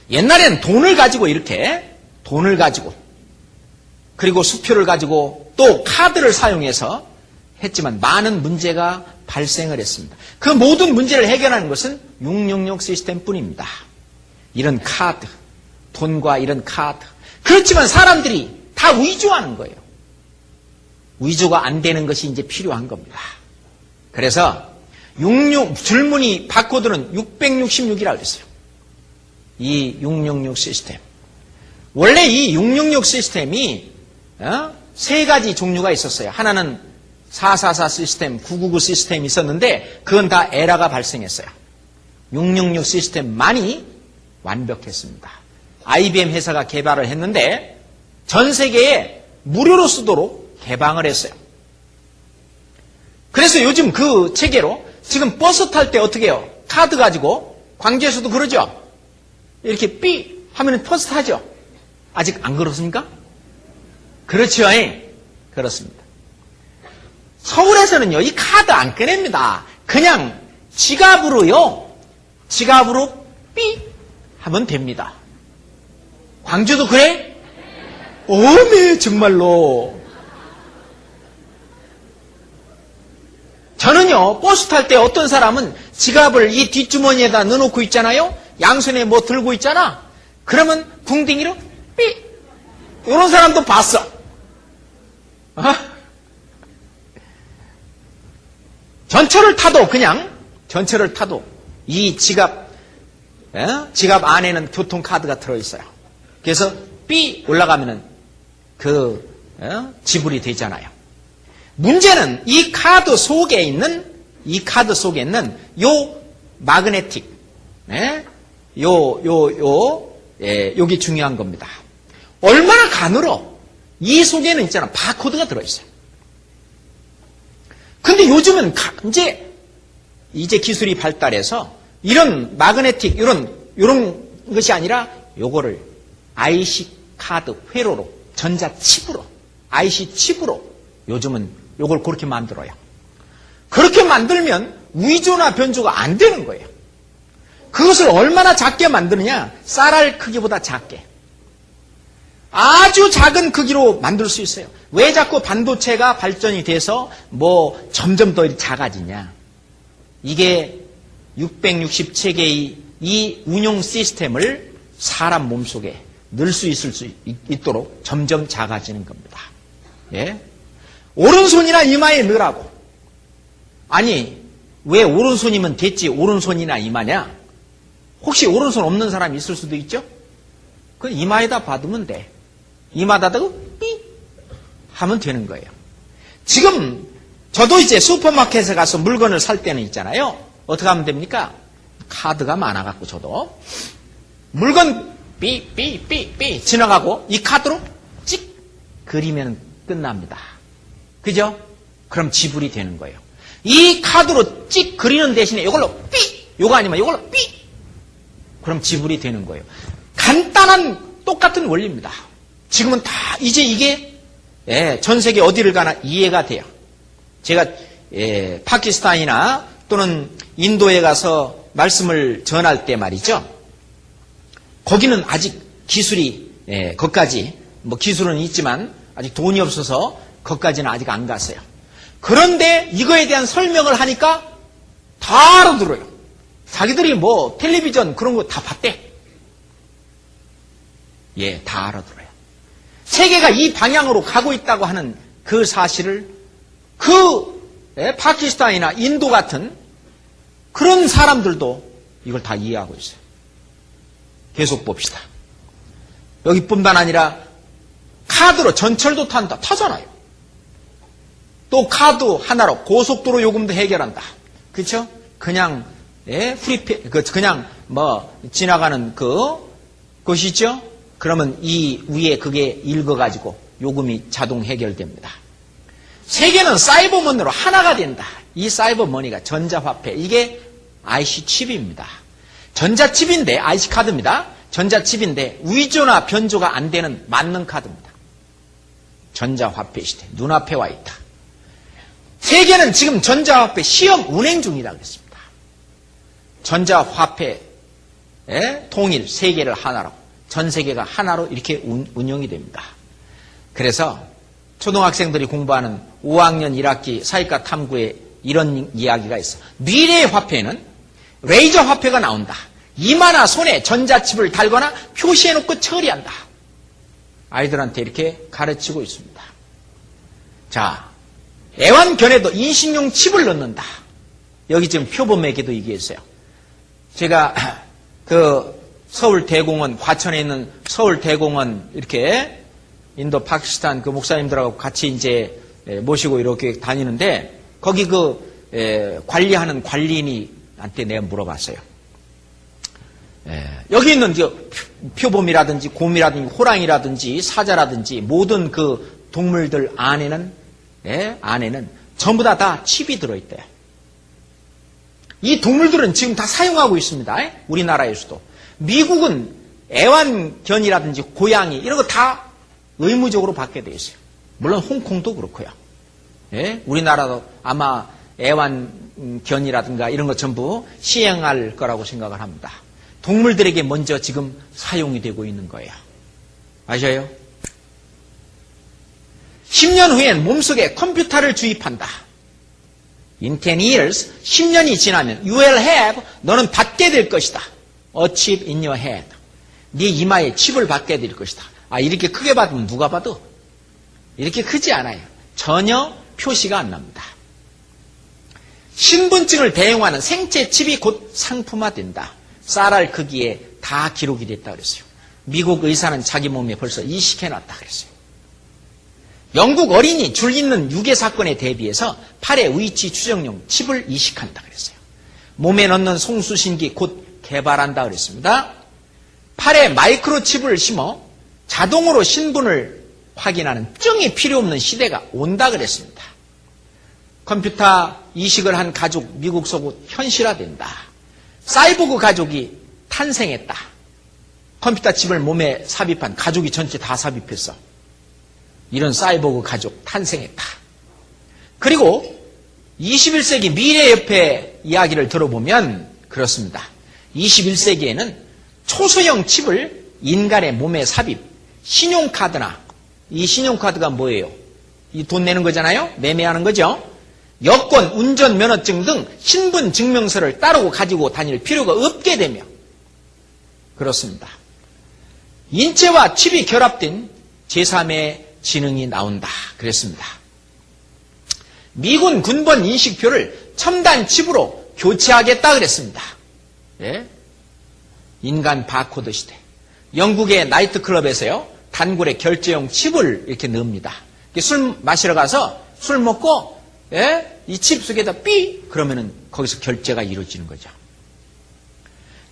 Speaker 1: 옛날에는 돈을 가지고 그리고 수표를 가지고 또 카드를 사용해서 했지만 많은 문제가 발생을 했습니다. 그 모든 문제를 해결하는 것은 666 시스템뿐입니다. 이런 카드, 돈과 이런 카드. 그렇지만 사람들이 다 위조하는 거예요. 위조가 안 되는 것이 이제 필요한 겁니다. 그래서 줄무늬 바코드는 666이라고 그랬어요. 이 666 시스템. 원래 이 666 시스템이 세 가지 종류가 있었어요. 하나는 444 시스템, 999 시스템이 있었는데 그건 다 에러가 발생했어요. 666 시스템만이 완벽했습니다. IBM 회사가 개발을 했는데 전 세계에 무료로 쓰도록 개방을 했어요. 그래서 요즘 그 체계로 지금 버스 탈 때 어떻게 해요? 카드 가지고 광주에서도 그러죠? 이렇게 삐 하면 버스 타죠? 아직 안 그렇습니까? 그렇죠. 그렇습니다. 서울에서는요, 이 카드 안 꺼냅니다. 그냥 지갑으로 삐 하면 됩니다. 광주도 그래? 네, 정말로. 저는요, 버스 탈 때 어떤 사람은 지갑을 이 뒷주머니에다 넣어놓고 있잖아요? 양손에 뭐 들고 있잖아? 그러면 궁딩이로 삐! 이런 사람도 봤어. 전철을 타도 이 지갑 안에는 교통카드가 들어있어요. 그래서 삐 올라가면은 지불이 되잖아요. 문제는 이 카드 속에 있는 요 마그네틱, 요게 중요한 겁니다. 얼마나 가늘어? 이 속에는 있잖아. 바코드가 들어있어요. 근데 요즘은 이제 기술이 발달해서 이런 마그네틱, 이런 것이 아니라 요거를 IC 카드 회로로 전자칩으로, IC 칩으로 요즘은 요걸 그렇게 만들어요. 그렇게 만들면 위조나 변조가 안 되는 거예요. 그것을 얼마나 작게 만드느냐? 쌀알 크기보다 작게. 아주 작은 크기로 만들 수 있어요. 왜 자꾸 반도체가 발전이 돼서 점점 더 작아지냐? 이게 667개의 이 운용 시스템을 사람 몸속에 넣을 수 있도록 점점 작아지는 겁니다. 예? 오른손이나 이마에 넣으라고. 아니, 왜 오른손이면 됐지 오른손이나 이마냐? 혹시 오른손 없는 사람이 있을 수도 있죠? 그건 이마에다 받으면 돼. 이마에다 대고 삐 하면 되는 거예요. 지금 저도 이제 슈퍼마켓에 가서 물건을 살 때는 있잖아요. 어떻게 하면 됩니까? 카드가 많아갖고 저도 물건 삐 지나가고 이 카드로 찍 그리면 끝납니다. 그죠? 그럼 지불이 되는 거예요. 이 카드로 찍 그리는 대신에 이걸로 삐 요거 아니면 이걸로 삐 그럼 지불이 되는 거예요. 간단한 똑같은 원리입니다. 지금은 다 이제 이게 전 세계 어디를 가나 이해가 돼요. 제가 파키스탄이나 또는 인도에 가서 말씀을 전할 때 말이죠. 거기는 아직 기술이 거기까지 기술은 있지만 아직 돈이 없어서 거기까지는 아직 안 갔어요. 그런데 이거에 대한 설명을 하니까 다 알아들어요. 자기들이 텔레비전 그런 거 다 봤대. 예, 다 알아들어요. 세계가 이 방향으로 가고 있다고 하는 그 사실을 파키스탄이나 인도 같은 그런 사람들도 이걸 다 이해하고 있어요. 계속 봅시다. 여기뿐만 아니라 카드로 전철도 타잖아요. 또 카드 하나로 고속도로 요금도 해결한다. 그렇죠? 그냥 그냥 지나가는 그것이죠. 그러면 이 위에 그게 읽어가지고 요금이 자동 해결됩니다. 세계는 사이버머니로 하나가 된다. 이 사이버머니가 전자화폐, 이게 IC 칩입니다. 전자칩인데, IC 카드입니다. 전자칩인데 위조나 변조가 안 되는 만능 카드입니다. 전자화폐 시대, 눈앞에 와 있다. 세계는 지금 전자화폐 시험 운행 중이라고 했습니다. 전자화폐 통일, 세계를 하나로, 전 세계가 하나로 이렇게 운영이 됩니다. 그래서 초등학생들이 공부하는 5학년 1학기 사회과 탐구에 이런 이야기가 있어. 미래의 화폐는 레이저 화폐가 나온다. 이마나 손에 전자칩을 달거나 표시해놓고 처리한다. 아이들한테 이렇게 가르치고 있습니다. 자, 애완견에도 인식용 칩을 넣는다. 여기 지금 표범에게도 이게 있어요. 제가 서울대공원, 과천에 있는 서울대공원 이렇게 인도 파키스탄 목사님들하고 같이 이제 모시고 이렇게 다니는데 거기 관리하는 관리인한테 내가 물어봤어요. 여기 있는 표범이라든지 곰이라든지 호랑이라든지 사자라든지 모든 그 동물들 안에는 전부 다 칩이 들어있대요. 이 동물들은 지금 다 사용하고 있습니다. 우리나라에서도. 미국은 애완견이라든지 고양이 이런 거 다 의무적으로 받게 돼 있어요. 물론 홍콩도 그렇고요. 우리나라도 아마 애완견이라든가 이런 거 전부 시행할 거라고 생각을 합니다. 동물들에게 먼저 지금 사용이 되고 있는 거예요. 아셔요? 10년 후엔 몸속에 컴퓨터를 주입한다. In 10 years, 10년이 지나면 you will have, 너는 받게 될 것이다. A chip in your head. 네 이마에 칩을 받게 될 것이다. 이렇게 크게 받으면 누가 봐도 이렇게 크지 않아요. 전혀 표시가 안 납니다. 신분증을 대용하는 생체 칩이 곧 상품화된다. 쌀알 크기에 다 기록이 됐다 그랬어요. 미국 의사는 자기 몸에 벌써 이식해놨다 그랬어요. 영국 어린이 줄 잇는 유괴 사건에 대비해서 팔의 위치 추정용 칩을 이식한다 그랬어요. 몸에 넣는 송수신기 곧 개발한다 그랬습니다. 팔에 마이크로칩을 심어 자동으로 신분을 확인하는 증이 필요 없는 시대가 온다 그랬습니다. 컴퓨터 이식을 한 가족 미국 속옷 현실화된다. 사이보그 가족이 탄생했다. 컴퓨터 칩을 몸에 삽입한 가족이 전체 다 삽입했어. 이런 사이보그 가족 탄생했다. 그리고 21세기 미래협회 이야기를 들어보면 그렇습니다. 21세기에는 초소형 칩을 인간의 몸에 삽입, 신용카드나, 이 신용카드가 뭐예요? 이 돈 내는 거잖아요? 매매하는 거죠? 여권, 운전면허증 등 신분증명서를 따로 가지고 다닐 필요가 없게 되며 그렇습니다. 인체와 칩이 결합된 제3의 지능이 나온다. 그랬습니다. 미군 군번 인식표를 첨단 칩으로 교체하겠다 그랬습니다. 예? 인간 바코드 시대. 영국의 나이트클럽에서요, 단골에 결제용 칩을 이렇게 넣습니다. 술 마시러 가서 술 먹고, 예? 이 칩 속에다 삐! 그러면은 거기서 결제가 이루어지는 거죠.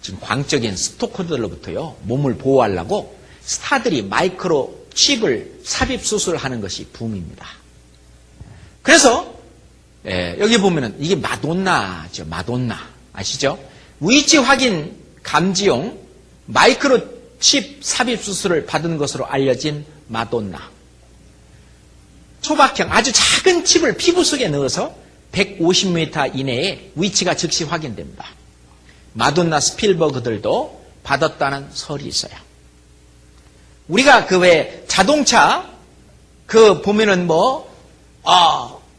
Speaker 1: 지금 광적인 스토커들로부터요, 몸을 보호하려고 스타들이 마이크로 칩을 삽입 수술하는 것이 붐입니다. 그래서, 예, 여기 보면은 이게 마돈나죠. 마돈나. 아시죠? 위치 확인 감지용 마이크로칩 삽입 수술을 받은 것으로 알려진 마돈나. 초박형 아주 작은 칩을 피부 속에 넣어서 150m 이내에 위치가 즉시 확인됩니다. 마돈나 스필버그들도 받았다는 설이 있어요. 우리가 그 왜 자동차 그 보면은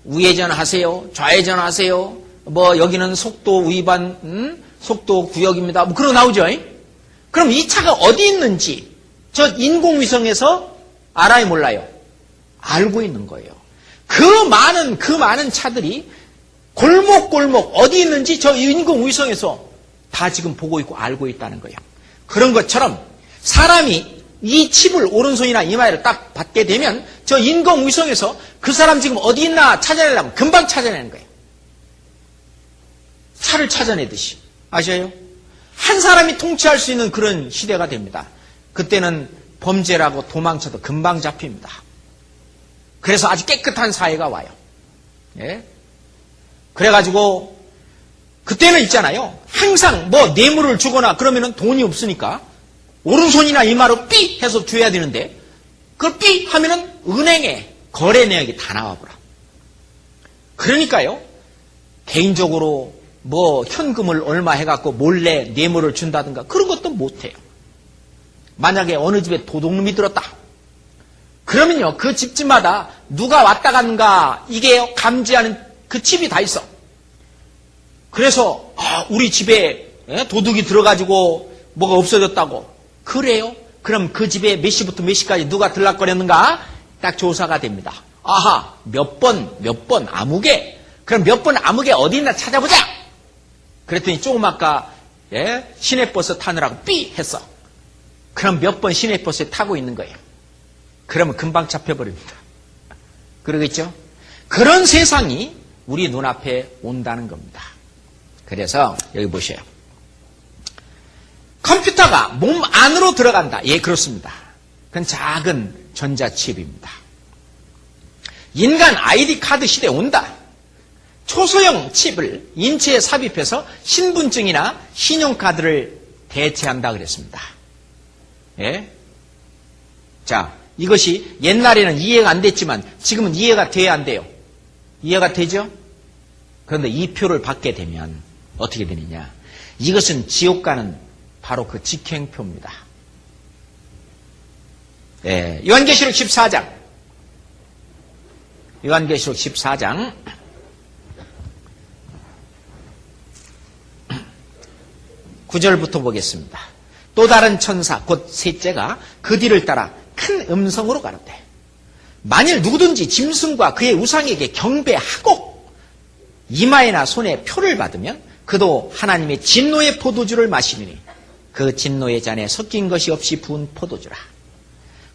Speaker 1: 우회전 하세요, 좌회전 하세요, 여기는 속도 위반, 속도 구역입니다. 그런 거 나오죠? 그럼 이 차가 어디 있는지 저 인공위성에서 알아요, 몰라요? 알고 있는 거예요. 그 많은 차들이 골목골목 어디 있는지 저 인공위성에서 다 지금 보고 있고 알고 있다는 거예요. 그런 것처럼 사람이 이 칩을 오른손이나 이마에를 딱 받게 되면 저 인공위성에서 그 사람 지금 어디 있나 찾아내려면 금방 찾아내는 거예요. 차를 찾아내듯이. 아셔요? 한 사람이 통치할 수 있는 그런 시대가 됩니다. 그때는 범죄라고 도망쳐도 금방 잡힙니다. 그래서 아주 깨끗한 사회가 와요. 예? 그래가지고 그때는 있잖아요. 항상 뇌물을 주거나 그러면은 돈이 없으니까 오른손이나 이마로 삐 해서 줘야 되는데 그걸 삐 하면은 은행에 거래 내역이 다 나와버려. 그러니까요. 개인적으로 현금을 얼마 해갖고 몰래 뇌물을 준다든가 그런 것도 못해요. 만약에 어느 집에 도둑놈이 들었다. 그러면요, 그 집집마다 누가 왔다 갔는가 이게 감지하는 그 칩이 다 있어. 그래서 우리 집에 도둑이 들어가지고 뭐가 없어졌다고. 그래요? 그럼 그 집에 몇 시부터 몇 시까지 누가 들락거렸는가 딱 조사가 됩니다. 아하, 몇 번 아무개. 그럼 몇 번 아무개 어디 있나 찾아보자. 그랬더니 조금 아까 시내버스 타느라고 삐 했어. 그럼 몇 번 시내버스에 타고 있는 거예요. 그러면 금방 잡혀버립니다. 그러겠죠? 그런 세상이 우리 눈앞에 온다는 겁니다. 그래서 여기 보세요. 컴퓨터가 몸 안으로 들어간다. 예, 그렇습니다. 그건 작은 전자칩입니다. 인간 ID 카드 시대에 온다. 초소형 칩을 인체에 삽입해서 신분증이나 신용카드를 대체한다 그랬습니다. 예? 자, 이것이 옛날에는 이해가 안 됐지만 지금은 이해가 돼야 안 돼요. 이해가 되죠? 그런데 이 표를 받게 되면 어떻게 되느냐. 이것은 지옥 가는 바로 그 직행표입니다. 예, 요한계시록 14장. 요한계시록 14장. 9절부터 보겠습니다. 또 다른 천사 곧 셋째가 그 뒤를 따라 큰 음성으로 가로되 만일 누구든지 짐승과 그의 우상에게 경배하고 이마에나 손에 표를 받으면 그도 하나님의 진노의 포도주를 마시리니 그 진노의 잔에 섞인 것이 없이 부은 포도주라.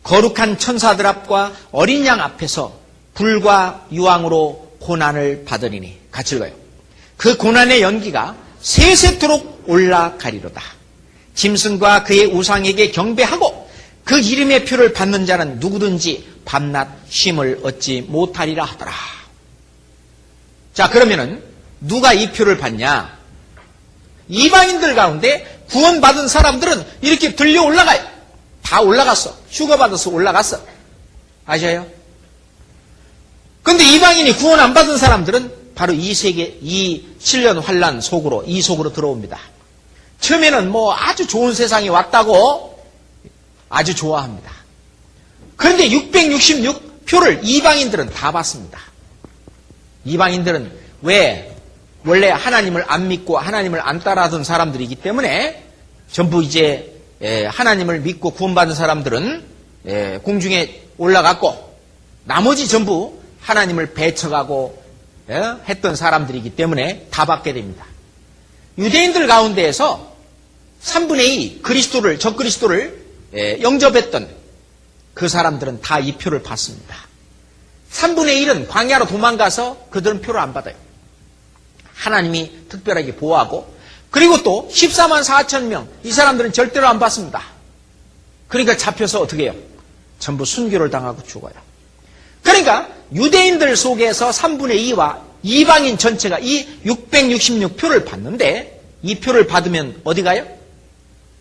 Speaker 1: 거룩한 천사들 앞과 어린 양 앞에서 불과 유황으로 고난을 받으리니. 같이 읽어요. 그 고난의 연기가 세세토록 올라가리로다. 짐승과 그의 우상에게 경배하고 그 이름의 표를 받는 자는 누구든지 밤낮 쉼을 얻지 못하리라 하더라. 자, 그러면은 누가 이 표를 받냐? 이방인들 가운데 구원받은 사람들은 이렇게 들려 올라가요. 다 올라갔어. 휴가 받아서 올라갔어. 아셔요? 근데 이방인이 구원 안 받은 사람들은 바로 이 7년 환란 속으로, 이 속으로 들어옵니다. 처음에는 뭐 아주 좋은 세상이 왔다고 아주 좋아합니다. 그런데 666표를 이방인들은 다 받습니다. 이방인들은 왜? 원래 하나님을 안 믿고 하나님을 안 따라하던 사람들이기 때문에 전부 이제 하나님을 믿고 구원받은 사람들은 공중에 올라갔고 나머지 전부 하나님을 배척하고 했던 사람들이기 때문에 다 받게 됩니다. 유대인들 가운데에서 3분의 2 그리스도를, 적그리스도를 영접했던 그 사람들은 다 이 표를 받습니다. 3분의 1은 광야로 도망가서 그들은 표를 안 받아요. 하나님이 특별하게 보호하고, 그리고 또 14만 4천 명, 이 사람들은 절대로 안 받습니다. 그러니까 잡혀서 어떻게 해요? 전부 순교를 당하고 죽어요. 그러니까 유대인들 속에서 3분의 2와 이방인 전체가 이 666표를 받는데, 이 표를 받으면 어디 가요?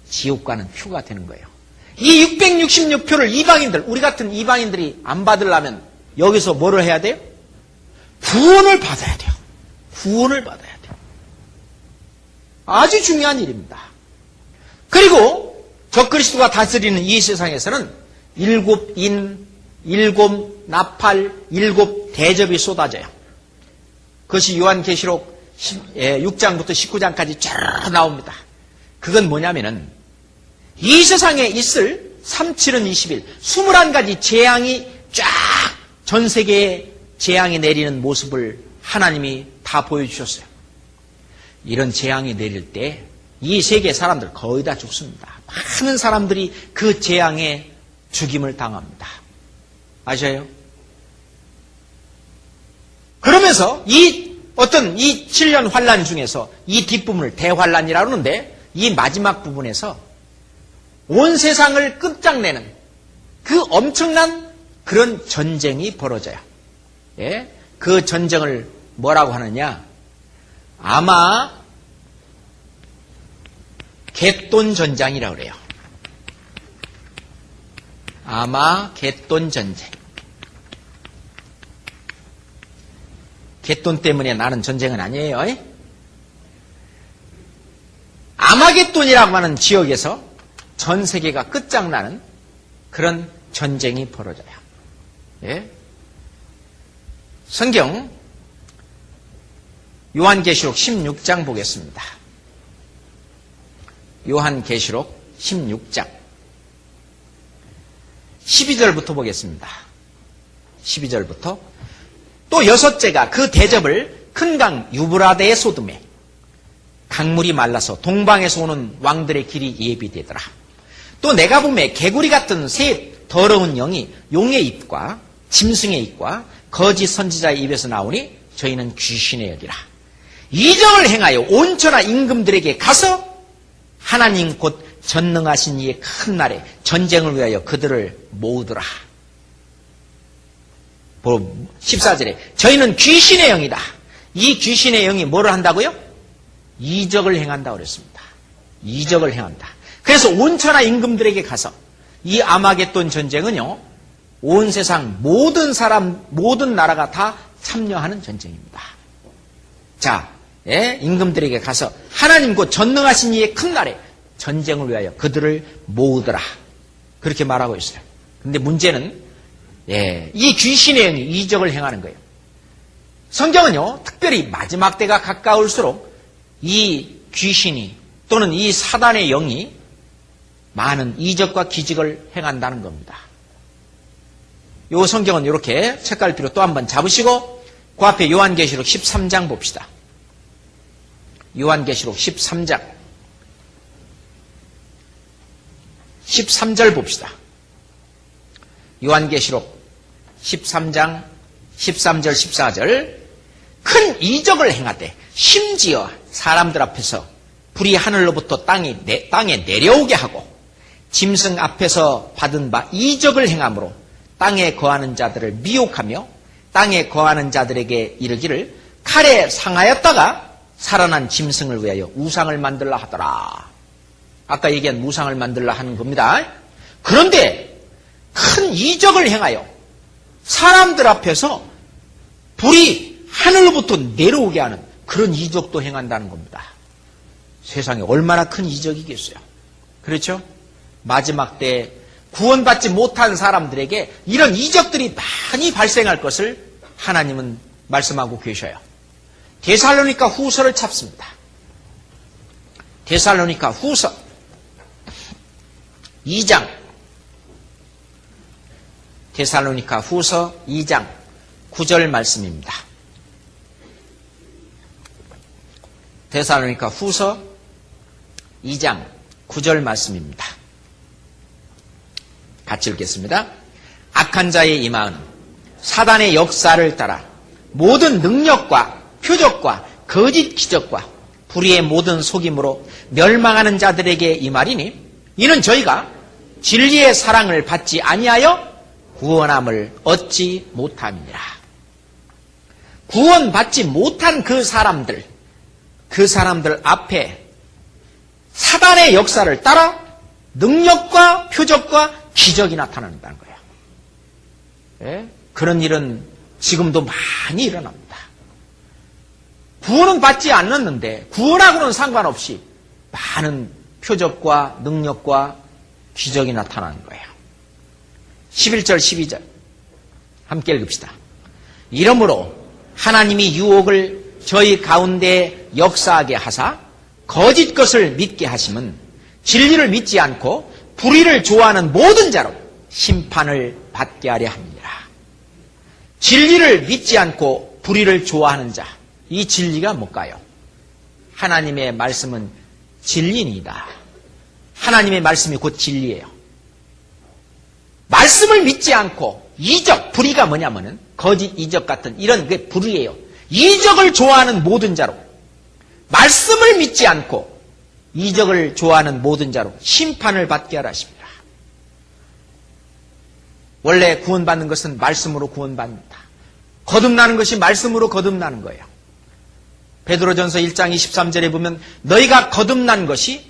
Speaker 1: 지옥 가는 표가 되는 거예요. 이 666표를 이방인들, 우리 같은 이방인들이 안 받으려면 여기서 뭐를 해야 돼요? 구원을 받아야 돼요. 구원을 받아야 돼요. 아주 중요한 일입니다. 그리고 적그리스도가 다스리는 이 세상에서는 7인, 7 나팔, 7 대접이 쏟아져요. 그것이 요한계시록 6장부터 19장까지 쫙 나옵니다. 그건 뭐냐면은 이 세상에 있을 3, 7은 20일 21가지 재앙이 쫙 전 세계에 재앙이 내리는 모습을 하나님이 다 보여주셨어요. 이런 재앙이 내릴 때 이 세계 사람들 거의 다 죽습니다. 많은 사람들이 그 재앙에 죽임을 당합니다. 아셔요? 그러면서 이 7년 환란 중에서 이 뒷부분을 대환란이라고 하는데 이 마지막 부분에서 온 세상을 끝장내는 그 엄청난 그런 전쟁이 벌어져요. 예? 그 전쟁을 뭐라고 하느냐? 아마 겟돈 전장이라고 그래요. 아마 겟돈 전쟁. 겟돈 때문에 나는 전쟁은 아니에요. 아마겟돈이라고 하는 지역에서 전 세계가 끝장나는 그런 전쟁이 벌어져요. 예? 성경 요한계시록 16장 보겠습니다. 요한계시록 16장 12절부터 보겠습니다. 12절부터 또 여섯째가 그 대접을 큰 강 유브라데에 쏟음에 강물이 말라서 동방에서 오는 왕들의 길이 예비되더라. 또 내가 보매 개구리 같은 새 더러운 영이 용의 입과 짐승의 입과 거짓 선지자의 입에서 나오니 저희는 귀신의 여기라. 이적을 행하여 온천하 임금들에게 가서 하나님 곧 전능하신 이의 큰 날에 전쟁을 위하여 그들을 모으더라. 14절에 저희는 귀신의 영이다. 이 귀신의 영이 뭐를 한다고요? 이적을 행한다고 그랬습니다. 이적을 행한다. 그래서 온천하 임금들에게 가서 이 아마겟돈 전쟁은요, 온 세상 모든 사람, 모든 나라가 다 참여하는 전쟁입니다. 자, 임금들에게 가서 하나님 곧 전능하신 이의 큰 날에 전쟁을 위하여 그들을 모으더라. 그렇게 말하고 있어요. 근데 문제는 이 귀신의 영이 이적을 행하는 거예요. 성경은요, 특별히 마지막 때가 가까울수록 이 귀신이 또는 이 사단의 영이 많은 이적과 기적을 행한다는 겁니다. 요 성경은 이렇게 책갈피로 또 한번 잡으시고 그 앞에 요한계시록 13장 봅시다. 요한계시록 13장 13절 봅시다. 요한계시록 13장 13절 14절 큰 이적을 행하되 심지어 사람들 앞에서 불이 하늘로부터 땅에 내려오게 하고 짐승 앞에서 받은 바 이적을 행함으로 땅에 거하는 자들을 미혹하며 땅에 거하는 자들에게 이르기를 칼에 상하였다가 살아난 짐승을 위하여 우상을 만들라 하더라. 아까 얘기한 우상을 만들라 하는 겁니다. 그런데 큰 이적을 행하여 사람들 앞에서 불이 하늘로부터 내려오게 하는 그런 이적도 행한다는 겁니다. 세상에 얼마나 큰 이적이겠어요. 그렇죠? 마지막 때 구원받지 못한 사람들에게 이런 이적들이 많이 발생할 것을 하나님은 말씀하고 계셔요. 데살로니가 후서를 찾습니다. 데살로니가 후서 2장, 데살로니가 후서 2장 9절 말씀입니다. 데살로니가 후서 2장 9절 말씀입니다. 같이 읽겠습니다. 악한 자의 임하은 사단의 역사를 따라 모든 능력과 표적과 거짓 기적과 불의의 모든 속임으로 멸망하는 자들에게 임하리니 이는 저희가 진리의 사랑을 받지 아니하여 구원함을 얻지 못함이니라. 구원받지 못한 그 사람들 앞에 사단의 역사를 따라 능력과 표적과 기적이 나타난다는 거예요. 예? 그런 일은 지금도 많이 일어납니다. 구원은 받지 않았는데 구원하고는 상관없이 많은 표적과 능력과 기적이 나타나는 거예요. 11절 12절 함께 읽읍시다. 이러므로 하나님이 유혹을 저희 가운데 역사하게 하사 거짓 것을 믿게 하심은 진리를 믿지 않고 불의를 좋아하는 모든 자로 심판을 받게 하려 합니다. 진리를 믿지 않고 불의를 좋아하는 자, 이 진리가 뭘까요? 하나님의 말씀은 진리입니다. 하나님의 말씀이 곧 진리예요. 말씀을 믿지 않고 이적, 불의가 뭐냐면은 거짓 이적 같은 이런 게 불의예요. 이적을 좋아하는 모든 자로, 말씀을 믿지 않고 이적을 좋아하는 모든 자로 심판을 받게 하라 하십니다. 원래 구원받는 것은 말씀으로 구원받는다. 거듭나는 것이 말씀으로 거듭나는 거예요. 베드로전서 1장 23절에 보면 너희가 거듭난 것이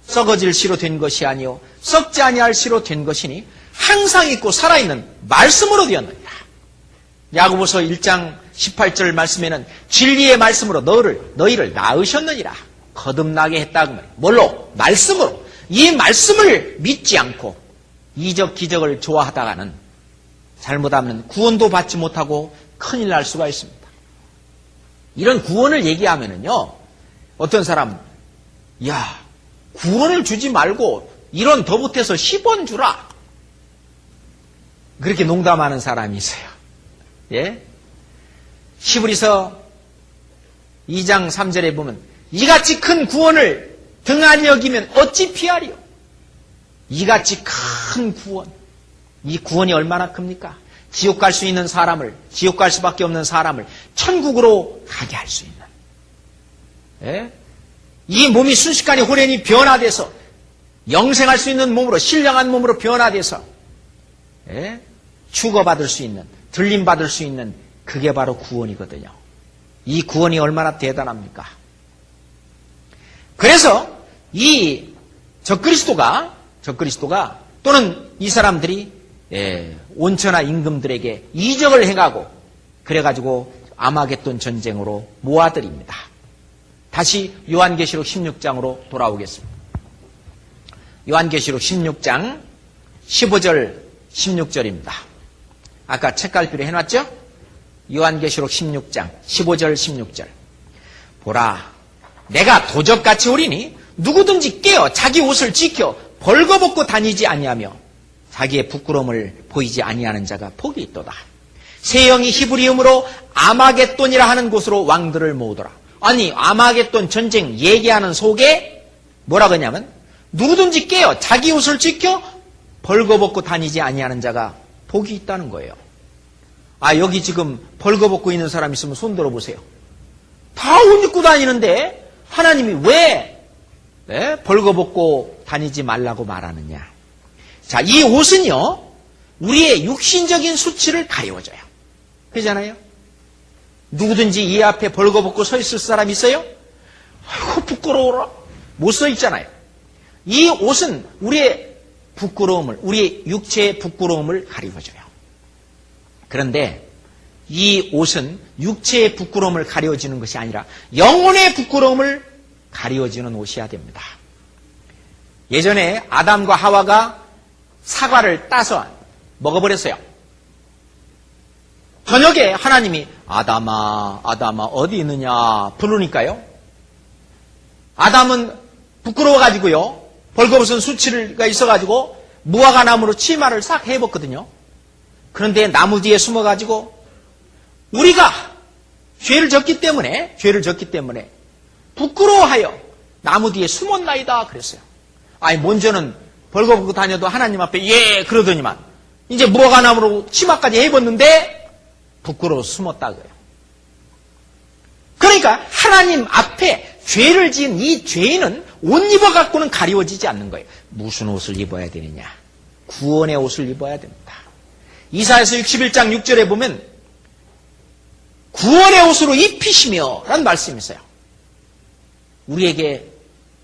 Speaker 1: 썩어질 씨로 된 것이 아니요 썩지 아니할 씨로 된 것이니 항상 있고 살아있는 말씀으로 되었느니라. 야고보서 1장 18절 말씀에는 진리의 말씀으로 너희를 낳으셨느니라. 거듭나게 했다고 말이에요. 뭘로? 말씀으로. 이 말씀을 믿지 않고 이적 기적을 좋아하다가는 잘못하면 구원도 받지 못하고 큰일 날 수가 있습니다. 이런 구원을 얘기하면은요, 어떤 사람, 야, 구원을 주지 말고 1원 더 보태서 10원 주라. 그렇게 농담하는 사람이 있어요. 예? 히브리서 2장 3절에 보면 이같이 큰 구원을 등한히 여기면 어찌 피하리요? 이같이 큰 구원. 이 구원이 얼마나 큽니까? 지옥 갈 수 있는 사람을, 지옥 갈 수밖에 없는 사람을 천국으로 가게 할 수 있는. 예? 이 몸이 순식간에 호련히 변화돼서 영생할 수 있는 몸으로, 신령한 몸으로 변화돼서 예? 축어받을 수 있는, 들림받을 수 있는 그게 바로 구원이거든요. 이 구원이 얼마나 대단합니까? 그래서 이 적그리스도가 또는 이 사람들이 온천하 임금들에게 이적을 행하고 그래가지고 아마겟돈 전쟁으로 모아들입니다. 다시 요한계시록 16장으로 돌아오겠습니다. 요한계시록 16장 15절 16절입니다. 아까 책갈피로 해놨죠? 요한계시록 16장 15절 16절. 보라, 내가 도적같이 오리니 누구든지 깨어 자기 옷을 지켜 벌거벗고 다니지 아니하며 자기의 부끄러움을 보이지 아니하는 자가 복이 있도다. 새 영이 히브리음으로 아마겟돈이라 하는 곳으로 왕들을 모으더라. 아니, 아마겟돈 전쟁 얘기하는 속에 뭐라고 하냐면 누구든지 깨어 자기 옷을 지켜 벌거벗고 다니지 아니하는 자가 복이 있다는 거예요. 아, 여기 지금 벌거벗고 있는 사람 있으면 손 들어보세요. 다 옷 입고 다니는데 하나님이 왜 벌거벗고 다니지 말라고 말하느냐. 자, 이 옷은요, 우리의 육신적인 수치를 가려워줘요. 그러잖아요? 누구든지 이 앞에 벌거벗고 서 있을 사람 있어요? 아이고, 부끄러워라. 못 서 있잖아요. 이 옷은 우리의 부끄러움을, 우리의 육체의 부끄러움을 가리워줘요. 그런데 이 옷은 육체의 부끄러움을 가려주는 것이 아니라 영혼의 부끄러움을 가려주는 옷이어야 됩니다. 예전에 아담과 하와가 사과를 따서 먹어버렸어요. 저녁에 하나님이 아담아 어디 있느냐 부르니까요. 아담은 부끄러워가지고요. 벌거벗은 수치가 있어가지고 무화과 나무로 치마를 싹 해봤거든요. 그런데 나무 뒤에 숨어가지고 우리가 죄를 졌기 때문에 부끄러워하여 나무 뒤에 숨었나이다 그랬어요. 아니 먼저는 벌거벗고 다녀도 하나님 앞에 예 그러더니만 이제 무화과 나무로 치마까지 해봤는데 부끄러워서 숨었다 그래요. 그러니까 하나님 앞에 죄를 지은 이 죄인은 옷 입어갖고는 가리워지지 않는 거예요. 무슨 옷을 입어야 되느냐? 구원의 옷을 입어야 됩니다. 이사야서 61장 6절에 보면 구원의 옷으로 입히시며 라는 말씀이 있어요. 우리에게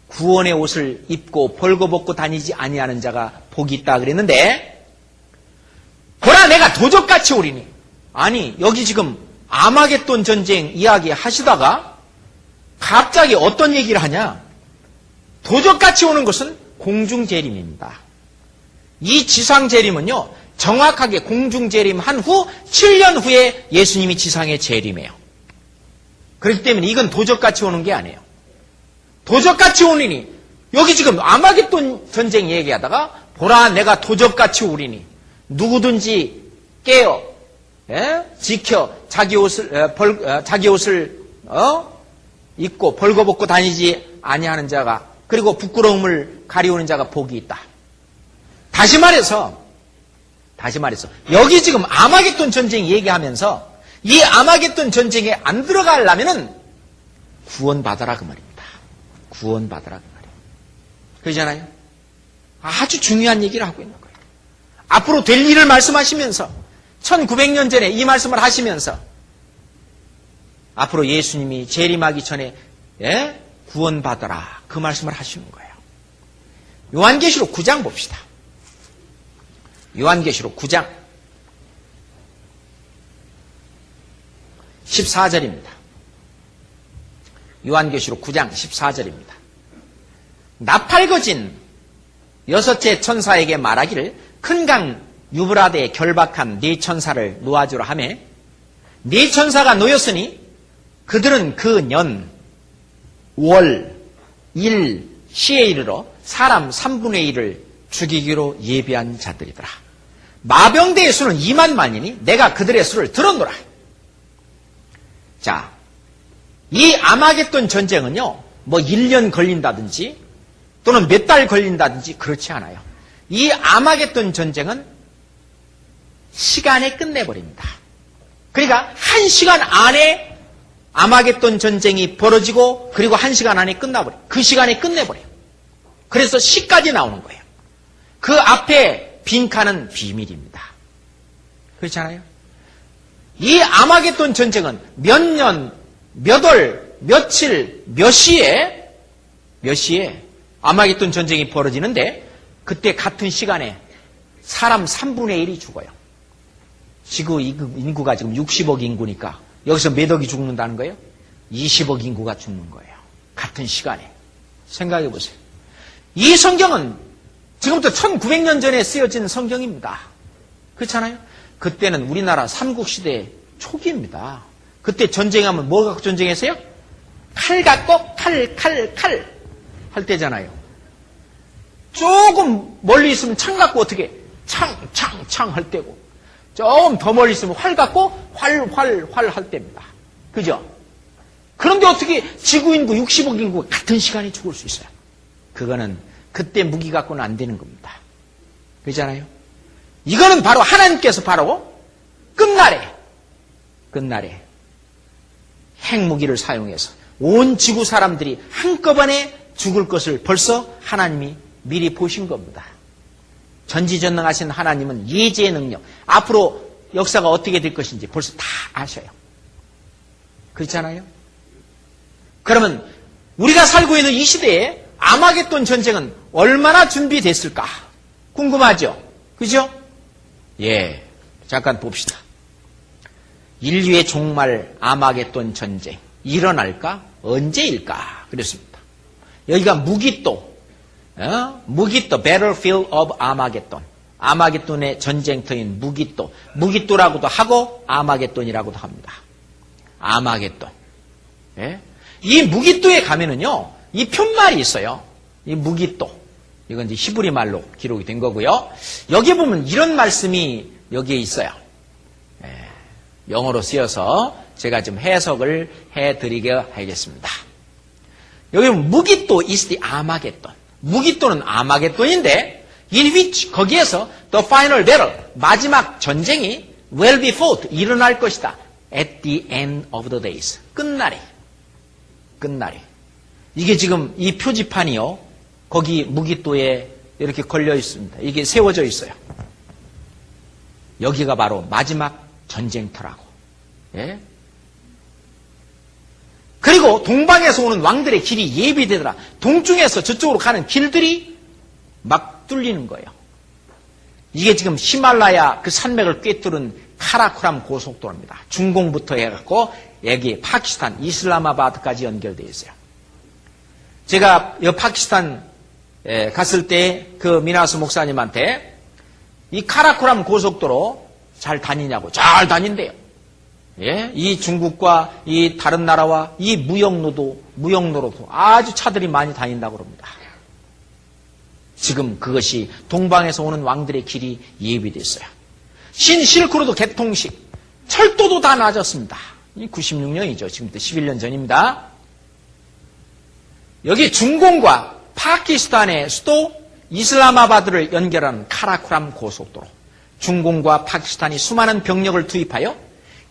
Speaker 1: 구원의 옷을 입고 벌거벗고 다니지 아니하는 자가 복이 있다 그랬는데 보라 내가 도적같이 오리니 아니 여기 지금 아마겟돈 전쟁 이야기 하시다가 갑자기 어떤 얘기를 하냐? 도적같이 오는 것은 공중재림입니다. 이 지상재림은요 정확하게 공중재림 한 후 7년 후에 예수님이 지상에 재림해요. 그렇기 때문에 이건 도적같이 오는 게 아니에요. 도적같이 오리니 여기 지금 아마겟돈 전쟁 얘기하다가 보라 내가 도적같이 오리니 누구든지 깨어 지켜 자기 옷을 입고 벌거벗고 다니지 아니하는 자가 그리고 부끄러움을 가리우는 자가 복이 있다. 다시 말해서 여기 지금 아마겟돈 전쟁 얘기하면서 이 아마겟돈 전쟁에 안 들어가려면은 구원받아라 그 말입니다. 구원받아라 그 말이에요. 그러잖아요. 아주 중요한 얘기를 하고 있는 거예요. 앞으로 될 일을 말씀하시면서 1900년 전에 이 말씀을 하시면서 앞으로 예수님이 재림하기 전에 구원받아라 그 말씀을 하시는 거예요. 요한계시록 9장 봅시다. 요한계시록 9장 14절입니다. 요한계시록 9장 14절입니다. 나팔거진 여섯째 천사에게 말하기를 큰 강 유브라데에 결박한 네 천사를 놓아주라 하매 네 천사가 놓였으니 그들은 그 년, 월, 일, 시에 이르러 사람 3분의 1을 죽이기로 예비한 자들이더라. 마병대의 수는 2만만이니 내가 그들의 수를 들었노라. 자, 이 아마겟돈 전쟁은요, 뭐 1년 걸린다든지 또는 몇 달 걸린다든지 그렇지 않아요. 이 아마겟돈 전쟁은 시간에 끝내버립니다. 그러니까 1시간 안에 아마겟돈 전쟁이 벌어지고 그리고 1시간 안에 끝나버려요. 그 시간에 끝내버려요. 그래서 시까지 나오는 거예요. 그 앞에 빈칸은 비밀입니다. 그렇잖아요. 이 아마겟돈 전쟁은 몇 년, 몇 월, 며칠, 몇 시에 아마겟돈 전쟁이 벌어지는데 그때 같은 시간에 사람 3분의 1이 죽어요. 지구 인구가 지금 60억 인구니까 여기서 몇 억이 죽는다는 거예요? 20억 인구가 죽는 거예요. 같은 시간에. 생각해 보세요. 이 성경은 지금부터 1900년 전에 쓰여진 성경입니다. 그렇잖아요? 그때는 우리나라 삼국시대 초기입니다. 그때 전쟁하면 뭐 갖고 전쟁했어요? 칼 갖고 칼 할 때잖아요. 조금 멀리 있으면 창 갖고 어떻게 창 할 때고 조금 더 멀리 있으면 활 갖고 활 할 때입니다. 그죠? 그런데 어떻게 지구 인구 60억 인구가 같은 시간에 죽을 수 있어요? 그거는 그때 무기 갖고는 안 되는 겁니다. 그렇잖아요? 이거는 바로 하나님께서 바로 끝날에 핵무기를 사용해서 온 지구 사람들이 한꺼번에 죽을 것을 벌써 하나님이 미리 보신 겁니다. 전지전능하신 하나님은 예지의 능력, 앞으로 역사가 어떻게 될 것인지 벌써 다 아셔요. 그렇잖아요? 그러면 우리가 살고 있는 이 시대에 아마겟돈 전쟁은 얼마나 준비됐을까? 궁금하죠? 그죠? 예, 잠깐 봅시다. 인류의 종말 아마겟돈 전쟁 일어날까? 언제일까? 그랬습니다. 여기가 무기또, Battlefield of Armageddon. 아마겟돈의 전쟁터인 무기또. 무기또라고도 하고 아마겟돈이라고도 합니다. 아마겟돈. 예? 이 무기또에 가면은요, 이 편말이 있어요. 이 무기또. 이건 이제 히브리 말로 기록이 된 거고요. 여기 보면 이런 말씀이 여기에 있어요. 예, 영어로 쓰여서 제가 좀 해석을 해드리게 하겠습니다. 여기 보면 무기또 is the Armageddon. 무기또는 아마겟돈인데 in which 거기에서 the final battle 마지막 전쟁이 will be fought 일어날 것이다. at the end of the days 끝날에. 이게 지금 이 표지판이요. 거기 무기또에 이렇게 걸려 있습니다. 이게 세워져 있어요. 여기가 바로 마지막 전쟁터라고. 예? 그리고 동방에서 오는 왕들의 길이 예비되더라. 동중에서 저쪽으로 가는 길들이 막 뚫리는 거예요. 이게 지금 히말라야 그 산맥을 꿰뚫은 카라코람 고속도로입니다. 중공부터 해갖고 여기 파키스탄 이슬라마바드까지 연결되어 있어요. 제가 이 파키스탄 갔을 때 그 미나스 목사님한테 이 카라코람 고속도로 잘 다니냐고. 잘 다닌대요. 예? 이 중국과 이 다른 나라와 이 무역로도 아주 차들이 많이 다닌다고 그럽니다. 지금 그것이 동방에서 오는 왕들의 길이 예비됐어요. 신실크로드 개통식, 철도도 다 낮았습니다. 이 96년이죠. 지금부터 11년 전입니다. 여기 중공과 파키스탄의 수도 이슬라마바드를 연결하는 카라코람 고속도로. 중공과 파키스탄이 수많은 병력을 투입하여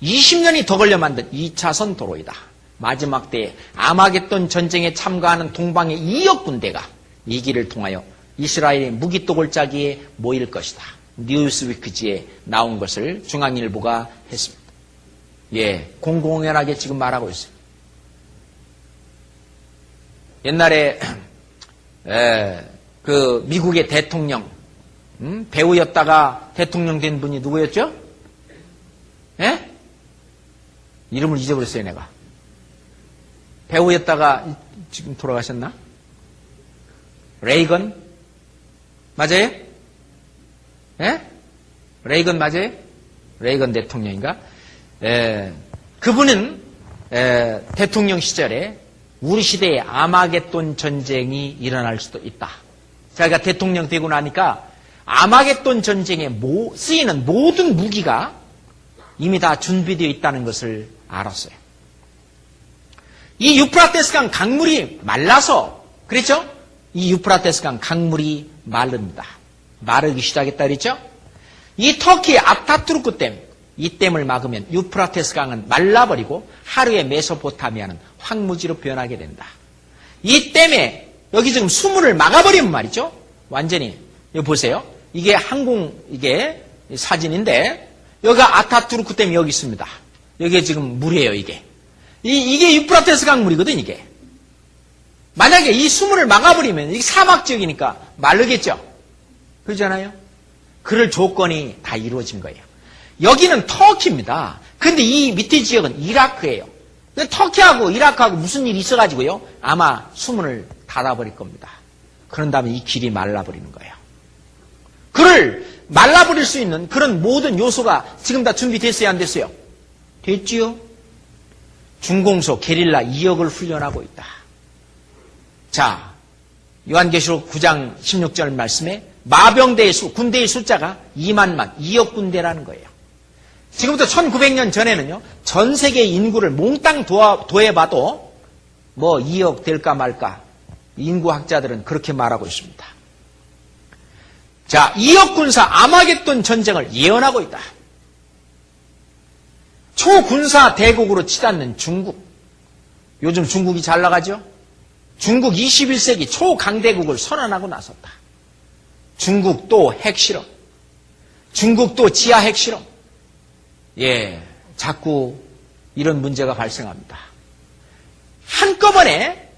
Speaker 1: 20년이 더 걸려 만든 2차선 도로이다. 마지막 때에 아마겟돈 전쟁에 참가하는 동방의 2억 군대가 이 길을 통하여 이스라엘의 무기또 골짜기에 모일 것이다. 뉴스위크지에 나온 것을 중앙일보가 했습니다. 예, 공공연하게 지금 말하고 있어요. 옛날에 그 미국의 대통령 배우였다가 대통령 된 분이 누구였죠? 예? 이름을 잊어버렸어요, 내가. 배우였다가 지금 돌아가셨나? 레이건? 맞아요? 예? 레이건 맞아요? 레이건 대통령인가? 그분은 대통령 시절에 우리 시대에 아마겟돈 전쟁이 일어날 수도 있다. 자기가 대통령 되고 나니까 아마겟돈 전쟁에 쓰이는 모든 무기가 이미 다 준비되어 있다는 것을 알았어요. 이 유프라테스강 강물이 말라서 그랬죠? 이 유프라테스강 강물이 마릅니다. 마르기 시작했다 그랬죠? 이 터키의 아타투르크 댐, 이 댐을 막으면 유프라테스강은 말라버리고 하루에 메소포타미아는 황무지로 변하게 된다. 이 댐에 여기 지금 수문을 막아버리면 말이죠. 완전히 여기 보세요. 이게 이게 사진인데 여기가 아타투르크 댐이 여기 있습니다. 여기에 지금 물이에요. 이게 유프라테스 강물이거든. 이게 만약에 이 수문을 막아버리면 이게 사막 지역이니까 마르겠죠. 그러잖아요. 그럴 조건이 다 이루어진 거예요. 여기는 터키입니다. 근데 이 밑에 지역은 이라크예요. 터키하고 이라크하고 무슨 일이 있어가지고요. 아마 수문을 닫아버릴 겁니다. 그런 다음에 이 길이 말라버리는 거예요. 그를 말라버릴 수 있는 그런 모든 요소가 지금 다 준비됐어요? 안 됐어요? 됐지요? 중공소 게릴라 2억을 훈련하고 있다. 자, 요한계시록 9장 16절 말씀에 마병대의 군대의 숫자가 2만만, 2억 군대라는 거예요. 지금부터 1900년 전에는요, 전 세계 인구를 몽땅 도해봐도 뭐 2억 될까 말까, 인구학자들은 그렇게 말하고 있습니다. 자, 2억 군사 아마겟돈 전쟁을 예언하고 있다. 초군사 대국으로 치닫는 중국. 요즘 중국이 잘 나가죠? 중국 21세기 초강대국을 선언하고 나섰다. 중국 또 핵실험. 중국 또 지하 핵실험. 예, 자꾸 이런 문제가 발생합니다. 한꺼번에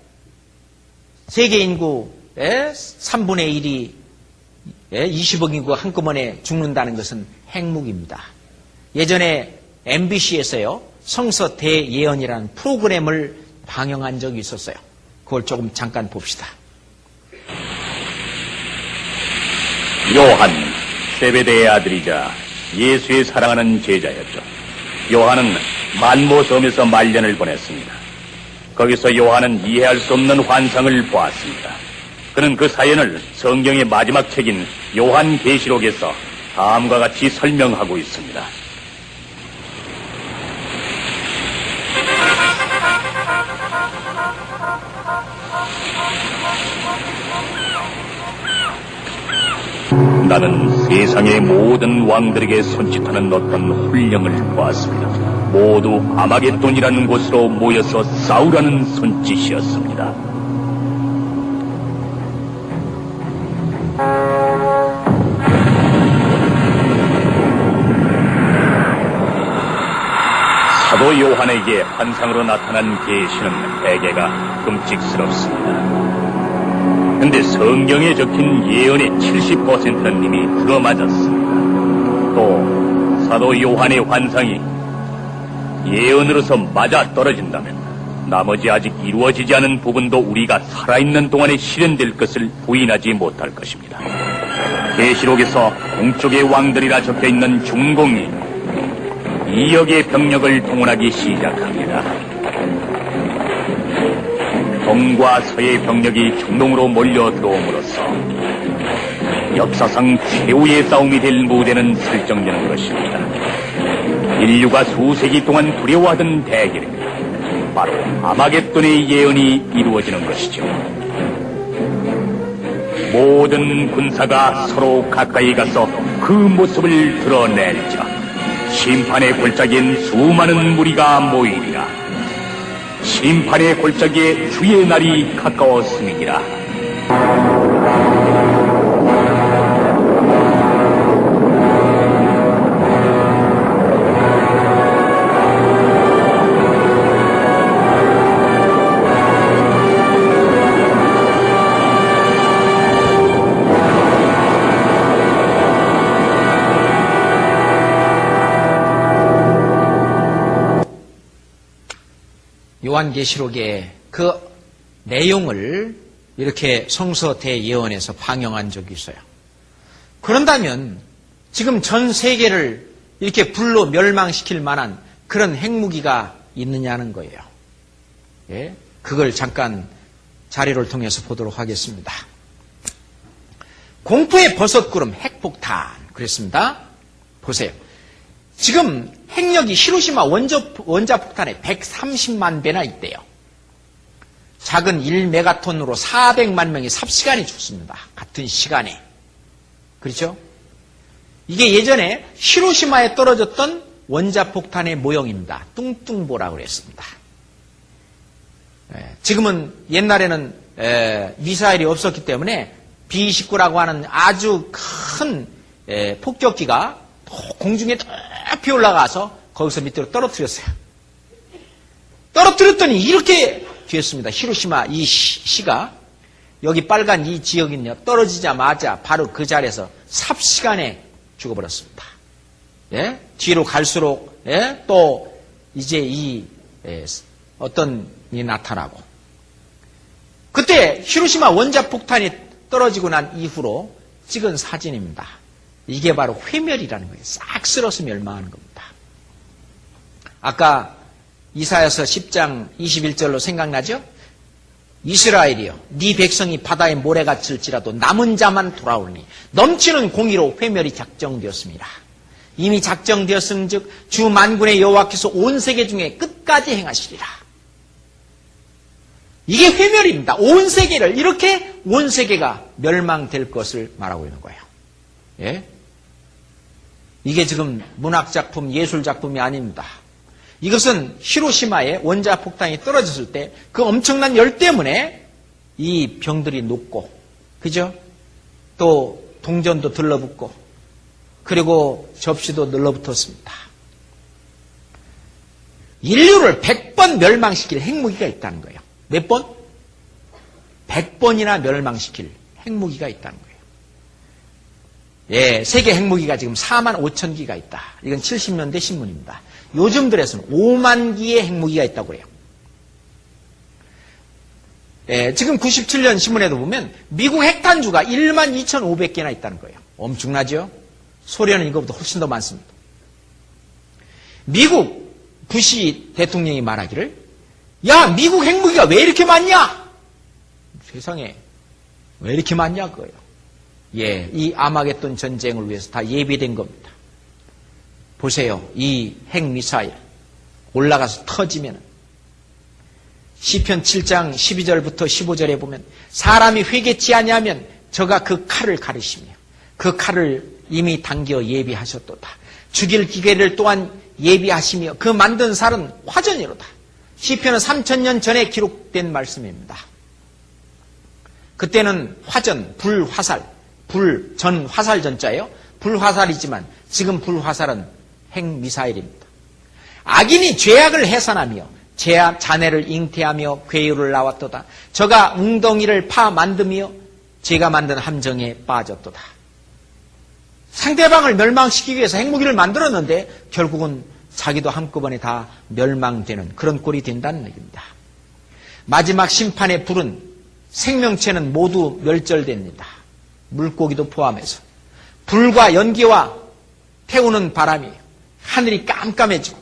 Speaker 1: 세계 인구의 3분의 1이 20억 인구가 한꺼번에 죽는다는 것은 핵무기입니다. 예전에 MBC에서요, 성서 대예언이라는 프로그램을 방영한 적이 있었어요. 그걸 조금 잠깐 봅시다.
Speaker 8: 요한, 세베대의 아들이자 예수의 사랑하는 제자였죠. 요한은 만모 섬에서 말년을 보냈습니다. 거기서 요한은 이해할 수 없는 환상을 보았습니다. 그는 그 사연을 성경의 마지막 책인 요한계시록에서 다음과 같이 설명하고 있습니다. 나는 세상의 모든 왕들에게 손짓하는 어떤 훈령을 보았습니다. 모두 아마겟돈이라는 곳으로 모여서 싸우라는 손짓이었습니다. 사도 요한에게 환상으로 나타난 계시는 대개가 끔찍스럽습니다. 근데 성경에 적힌 예언의 70%는 이미 들어맞았습니다. 또 사도 요한의 환상이 예언으로서 맞아 떨어진다면 나머지 아직 이루어지지 않은 부분도 우리가 살아있는 동안에 실현될 것을 부인하지 못할 것입니다. 계시록에서 동쪽의 왕들이라 적혀있는 중공이 2억의 병력을 동원하기 시작합니다. 동과 서의 병력이 중동으로 몰려 들어옴으로써 역사상 최후의 싸움이 될 무대는 설정되는 것입니다. 인류가 수세기 동안 두려워하던 대결입니다. 바로 아마겟돈의 예언이 이루어지는 것이죠. 모든 군사가 서로 가까이 가서 그 모습을 드러낼지라 심판의 골짜기엔 수많은 무리가 모이리라. 심판의 골짜기에 주의 날이 가까웠음이니라.
Speaker 1: 요한계시록의 그 내용을 이렇게 성서 대예언에서 방영한 적이 있어요. 그런다면 지금 전 세계를 이렇게 불로 멸망시킬 만한 그런 핵무기가 있느냐는 거예요. 예? 그걸 잠깐 자료를 통해서 보도록 하겠습니다. 공포의 버섯구름 핵폭탄 그랬습니다. 보세요. 지금 핵력이 히로시마 원자폭탄에 130만 배나 있대요. 작은 1메가톤으로 400만 명이 삽시간에 죽습니다. 같은 시간에. 그렇죠? 이게 예전에 히로시마에 떨어졌던 원자폭탄의 모형입니다. 뚱뚱보라고 그랬습니다. 지금은 옛날에는 미사일이 없었기 때문에 B-29라고 하는 아주 큰 폭격기가 공중에 높이 올라가서 거기서 밑으로 떨어뜨렸어요. 떨어뜨렸더니 이렇게 됐습니다. 히로시마 이 시가 여기 빨간 이 지역은요 떨어지자마자 바로 그 자리에서 삽시간에 죽어버렸습니다. 예? 뒤로 갈수록 예? 또 이제 이 어떤 일이 나타나고 그때 히로시마 원자폭탄이 떨어지고 난 이후로 찍은 사진입니다. 이게 바로 회멸이라는 거예요. 싹 쓸어서 멸망하는 겁니다. 아까 이사야서 10장 21절로 생각나죠? 이스라엘이여 네 백성이 바다의 모래같을지라도 남은 자만 돌아오니 넘치는 공의로 회멸이 작정되었습니다. 이미 작정되었은즉 주 만군의 여호와께서 온 세계 중에 끝까지 행하시리라. 이게 회멸입니다. 온 세계를 이렇게 온 세계가 멸망될 것을 말하고 있는 거예요. 예? 이게 지금 문학작품, 예술작품이 아닙니다. 이것은 히로시마에 원자폭탄이 떨어졌을 때 그 엄청난 열 때문에 이 병들이 녹고, 그죠? 또 동전도 들러붙고, 그리고 접시도 늘러붙었습니다. 인류를 100번 멸망시킬 핵무기가 있다는 거예요. 몇 번? 100번이나 멸망시킬 핵무기가 있다는 거예요. 예, 세계 핵무기가 지금 4만 5천 기가 있다. 이건 70년대 신문입니다. 요즘 들에서는 5만 기의 핵무기가 있다고 그래요. 지금 97년 신문에도 보면 미국 핵탄두가 1만 2,500개나 있다는 거예요. 엄청나죠? 소련은 이거보다 훨씬 더 많습니다. 미국 부시 대통령이 말하기를, 야, 미국 핵무기가 왜 이렇게 많냐? 세상에 왜 이렇게 많냐 그거예요. 예, 이 아마겟돈 전쟁을 위해서 다 예비된 겁니다. 보세요. 이 핵미사일 올라가서 터지면 시편 7장 12절부터 15절에 보면 사람이 회개치 아니하면 저가 그 칼을 가르시며 그 칼을 이미 당겨 예비하셨도다. 죽일 기계를 또한 예비하시며 그 만든 살은 화전이로다. 시편은 3000년 전에 기록된 말씀입니다. 그때는 화전, 불화살, 불전 화살 전자예요. 불화살이지만 지금 불화살은 핵미사일입니다. 악인이 죄악을 해산하며 자네를 잉태하며 괴유를 낳았도다. 저가 웅덩이를 파 만드며 제가 만든 함정에 빠졌도다. 상대방을 멸망시키기 위해서 핵무기를 만들었는데 결국은 자기도 한꺼번에 다 멸망되는 그런 꼴이 된다는 얘기입니다. 마지막 심판의 불은 생명체는 모두 멸절됩니다. 물고기도 포함해서. 불과 연기와 태우는 바람이 하늘이 깜깜해지고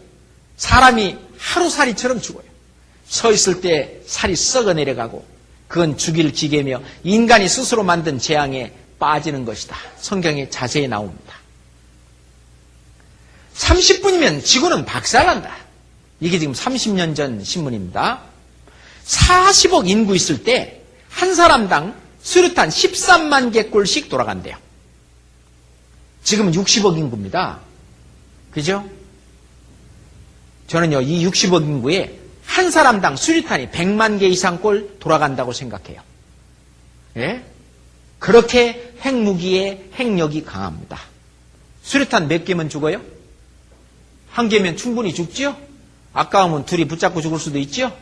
Speaker 1: 사람이 하루살이처럼 죽어요. 서 있을 때 살이 썩어 내려가고 그건 죽일 기계며 인간이 스스로 만든 재앙에 빠지는 것이다. 성경에 자세히 나옵니다. 30분이면 지구는 박살난다. 이게 지금 30년 전 신문입니다. 40억 인구 있을 때 한 사람당 수류탄 13만 개꼴씩 돌아간대요. 지금은 60억 인구입니다. 그죠? 저는요, 이 60억 인구에 한 사람당 수류탄이 100만 개 이상 꼴 돌아간다고 생각해요. 예? 그렇게 핵무기의 핵력이 강합니다. 수류탄 몇 개면 죽어요? 한 개면 충분히 죽지요? 아까우면 둘이 붙잡고 죽을 수도 있죠?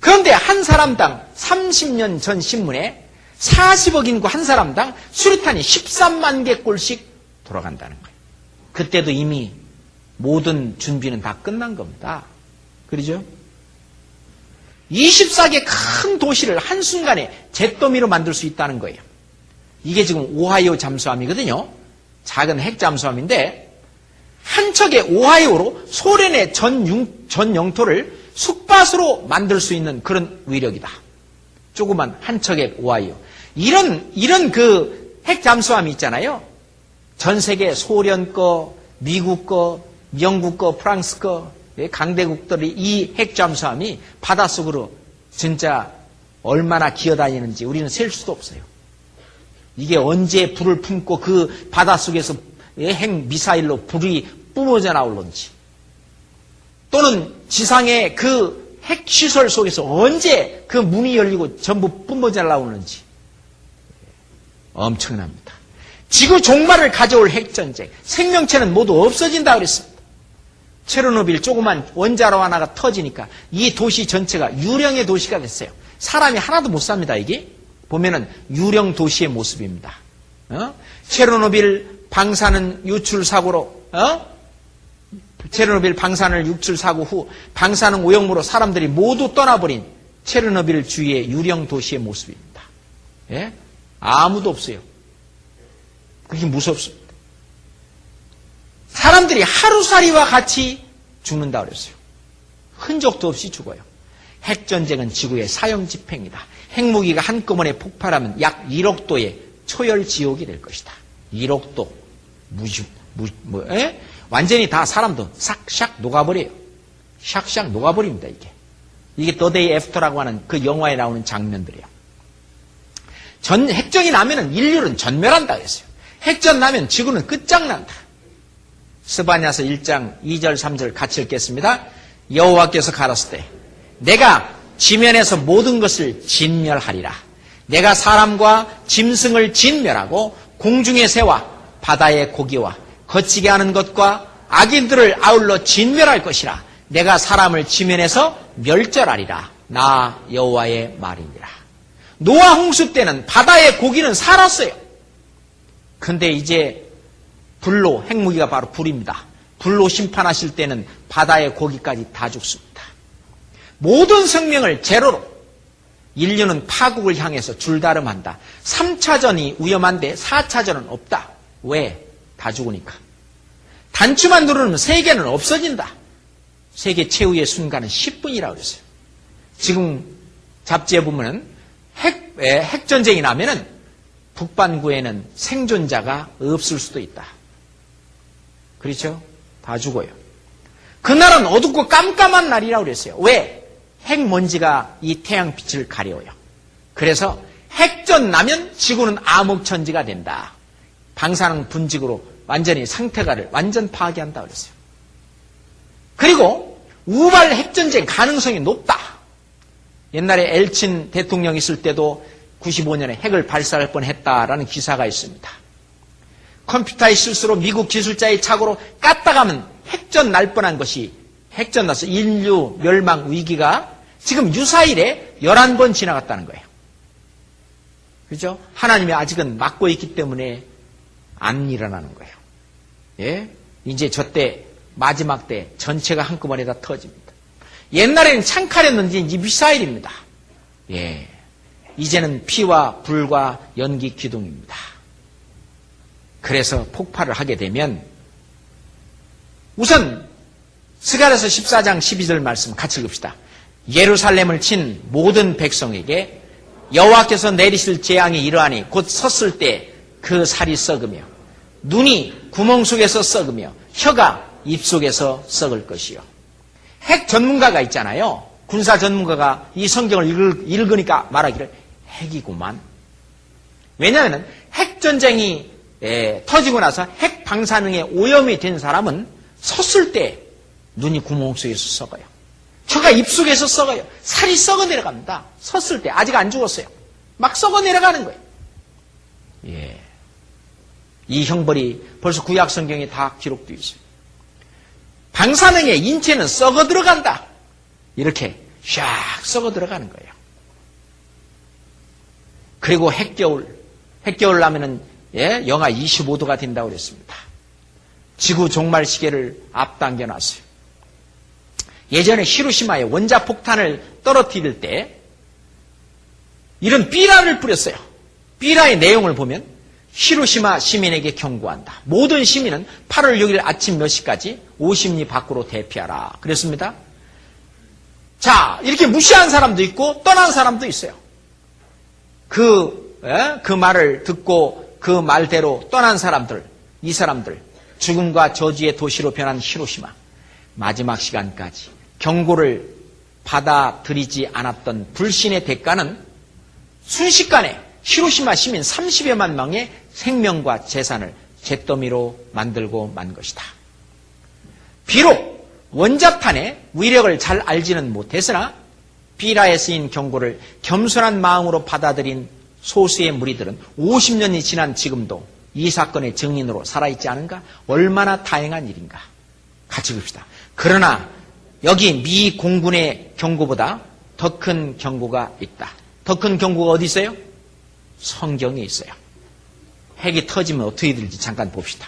Speaker 1: 그런데 한 사람당 30년 전 신문에 40억 인구 한 사람당 수류탄이 13만 개 꼴씩 돌아간다는 거예요. 그때도 이미 모든 준비는 다 끝난 겁니다. 그러죠? 24개 큰 도시를 한순간에 잿더미로 만들 수 있다는 거예요. 이게 지금 오하이오 잠수함이거든요. 작은 핵 잠수함인데 한 척의 오하이오로 소련의 전 영토를 숲밭으로 만들 수 있는 그런 위력이다. 조그만 한 척의 오하이오. 이런 그 핵 잠수함이 있잖아요. 전 세계 소련 거, 미국 거, 영국 거, 프랑스 거, 강대국들이 이 핵 잠수함이 바닷속으로 진짜 얼마나 기어다니는지 우리는 셀 수도 없어요. 이게 언제 불을 품고 그 바닷속에서 핵 미사일로 불이 뿜어져 나올는지, 또는 지상의 그 핵시설 속에서 언제 그 문이 열리고 전부 뿜어져 나오는지 엄청납니다. 지구 종말을 가져올 핵전쟁, 생명체는 모두 없어진다 그랬습니다. 체르노빌 조그만 원자로 하나가 터지니까 이 도시 전체가 유령의 도시가 됐어요. 사람이 하나도 못 삽니다. 이게 보면은 유령 도시의 모습입니다. 체르노빌 방사능 유출 사고로 체르노빌 방사능 유출 사고 후 방사능 오염으로 사람들이 모두 떠나버린 체르노빌 주위의 유령 도시의 모습입니다. 예? 아무도 없어요. 그게 무섭습니다. 사람들이 하루살이와 같이 죽는다 그랬어요. 흔적도 없이 죽어요. 핵전쟁은 지구의 사형집행이다. 핵무기가 한꺼번에 폭발하면 약 1억 도의 초열지옥이 될 것이다. 1억 도. 완전히 다 사람도 싹샥 녹아버려요. 샥샥 녹아버립니다, 이게 The Day After라고 하는 그 영화에 나오는 장면들이에요. 핵전이 나면은 인류는 전멸한다 그랬어요. 핵전 나면 지구는 끝장난다. 스바냐서 1장 2절 3절 같이 읽겠습니다. 여호와께서 가라사대 내가 지면에서 모든 것을 진멸하리라. 내가 사람과 짐승을 진멸하고 공중의 새와 바다의 고기와 거치게 하는 것과 악인들을 아울러 진멸할 것이라. 내가 사람을 지면에서 멸절하리라. 나 여호와의 말이니라. 노아 홍수 때는 바다의 고기는 살았어요. 근데 이제 불로, 핵무기가 바로 불입니다. 불로 심판하실 때는 바다의 고기까지 다 죽습니다. 모든 생명을 제로로 인류는 파국을 향해서 줄다름한다. 3차전이 위험한데 4차전은 없다. 왜? 다 죽으니까. 단추만 누르면 세계는 없어진다. 세계 최후의 순간은 10분이라고 그랬어요. 지금 잡지에 보면은 핵전쟁이 나면은 북반구에는 생존자가 없을 수도 있다. 그렇죠? 다 죽어요. 그날은 어둡고 깜깜한 날이라고 그랬어요. 왜? 핵먼지가 이 태양빛을 가려워요. 그래서 핵전 나면 지구는 암흑천지가 된다. 방사능 분직으로 완전히 상태가를 완전 파괴한다 그랬어요. 그리고 우발 핵전쟁 가능성이 높다. 옛날에 엘친 대통령 있을 때도 95년에 핵을 발사할 뻔했다라는 기사가 있습니다. 컴퓨터의 실수로 미국 기술자의 착오로 까딱하면 핵전 날 뻔한 것이 핵전 나서 인류 멸망 위기가 지금 유사일에 11번 지나갔다는 거예요. 그렇죠? 하나님이 아직은 막고 있기 때문에 안 일어나는 거예요. 예? 이제 저때 마지막 때 전체가 한꺼번에 다 터집니다. 옛날에는 창칼이었는지 이제 미사일입니다. 예. 이제는 피와 불과 연기 기둥입니다. 그래서 폭발을 하게 되면 우선 스가랴서 14장 12절 말씀 같이 읽읍시다. 예루살렘을 친 모든 백성에게 여호와께서 내리실 재앙이 이러하니 곧 섰을 때 그 살이 썩으며 눈이 구멍 속에서 썩으며 혀가 입 속에서 썩을 것이요. 핵 전문가가 있잖아요. 군사 전문가가 이 성경을 읽으니까 말하기를 핵이구만. 왜냐하면 핵전쟁이 터지고 나서 핵 방사능에 오염이 된 사람은 섰을 때 눈이 구멍 속에서 썩어요. 혀가 입속에서 썩어요. 살이 썩어 내려갑니다. 섰을 때 아직 안 죽었어요. 막 썩어 내려가는 거예요. 예. 이 형벌이 벌써 구약 성경에 다 기록되어 있어요. 방사능에 인체는 썩어 들어간다. 이렇게 샥 썩어 들어가는 거예요. 그리고 핵겨울 나면은 영하 25도가 된다고 그랬습니다. 지구 종말 시계를 앞당겨 놨어요. 예전에 히로시마에 원자폭탄을 떨어뜨릴 때 이런 삐라를 뿌렸어요. 삐라의 내용을 보면 히로시마 시민에게 경고한다. 모든 시민은 8월 6일 아침 몇 시까지 50리 밖으로 대피하라. 그랬습니다. 자, 이렇게 무시한 사람도 있고 떠난 사람도 있어요. 그 말을 듣고 그 말대로 떠난 사람들, 이 사람들, 죽음과 저주의 도시로 변한 히로시마. 마지막 시간까지 경고를 받아들이지 않았던 불신의 대가는 순식간에 히로시마 시민 30여만 명의 생명과 재산을 잿더미로 만들고 만 것이다. 비록 원자탄의 위력을 잘 알지는 못했으나 삐라에 쓰인 경고를 겸손한 마음으로 받아들인 소수의 무리들은 50년이 지난 지금도 이 사건의 증인으로 살아있지 않은가? 얼마나 다행한 일인가? 같이 봅시다. 그러나 여기 미 공군의 경고보다 더 큰 경고가 있다. 더 큰 경고가 어디 있어요? 성경에 있어요. 핵이 터지면 어떻게 될지 잠깐 봅시다.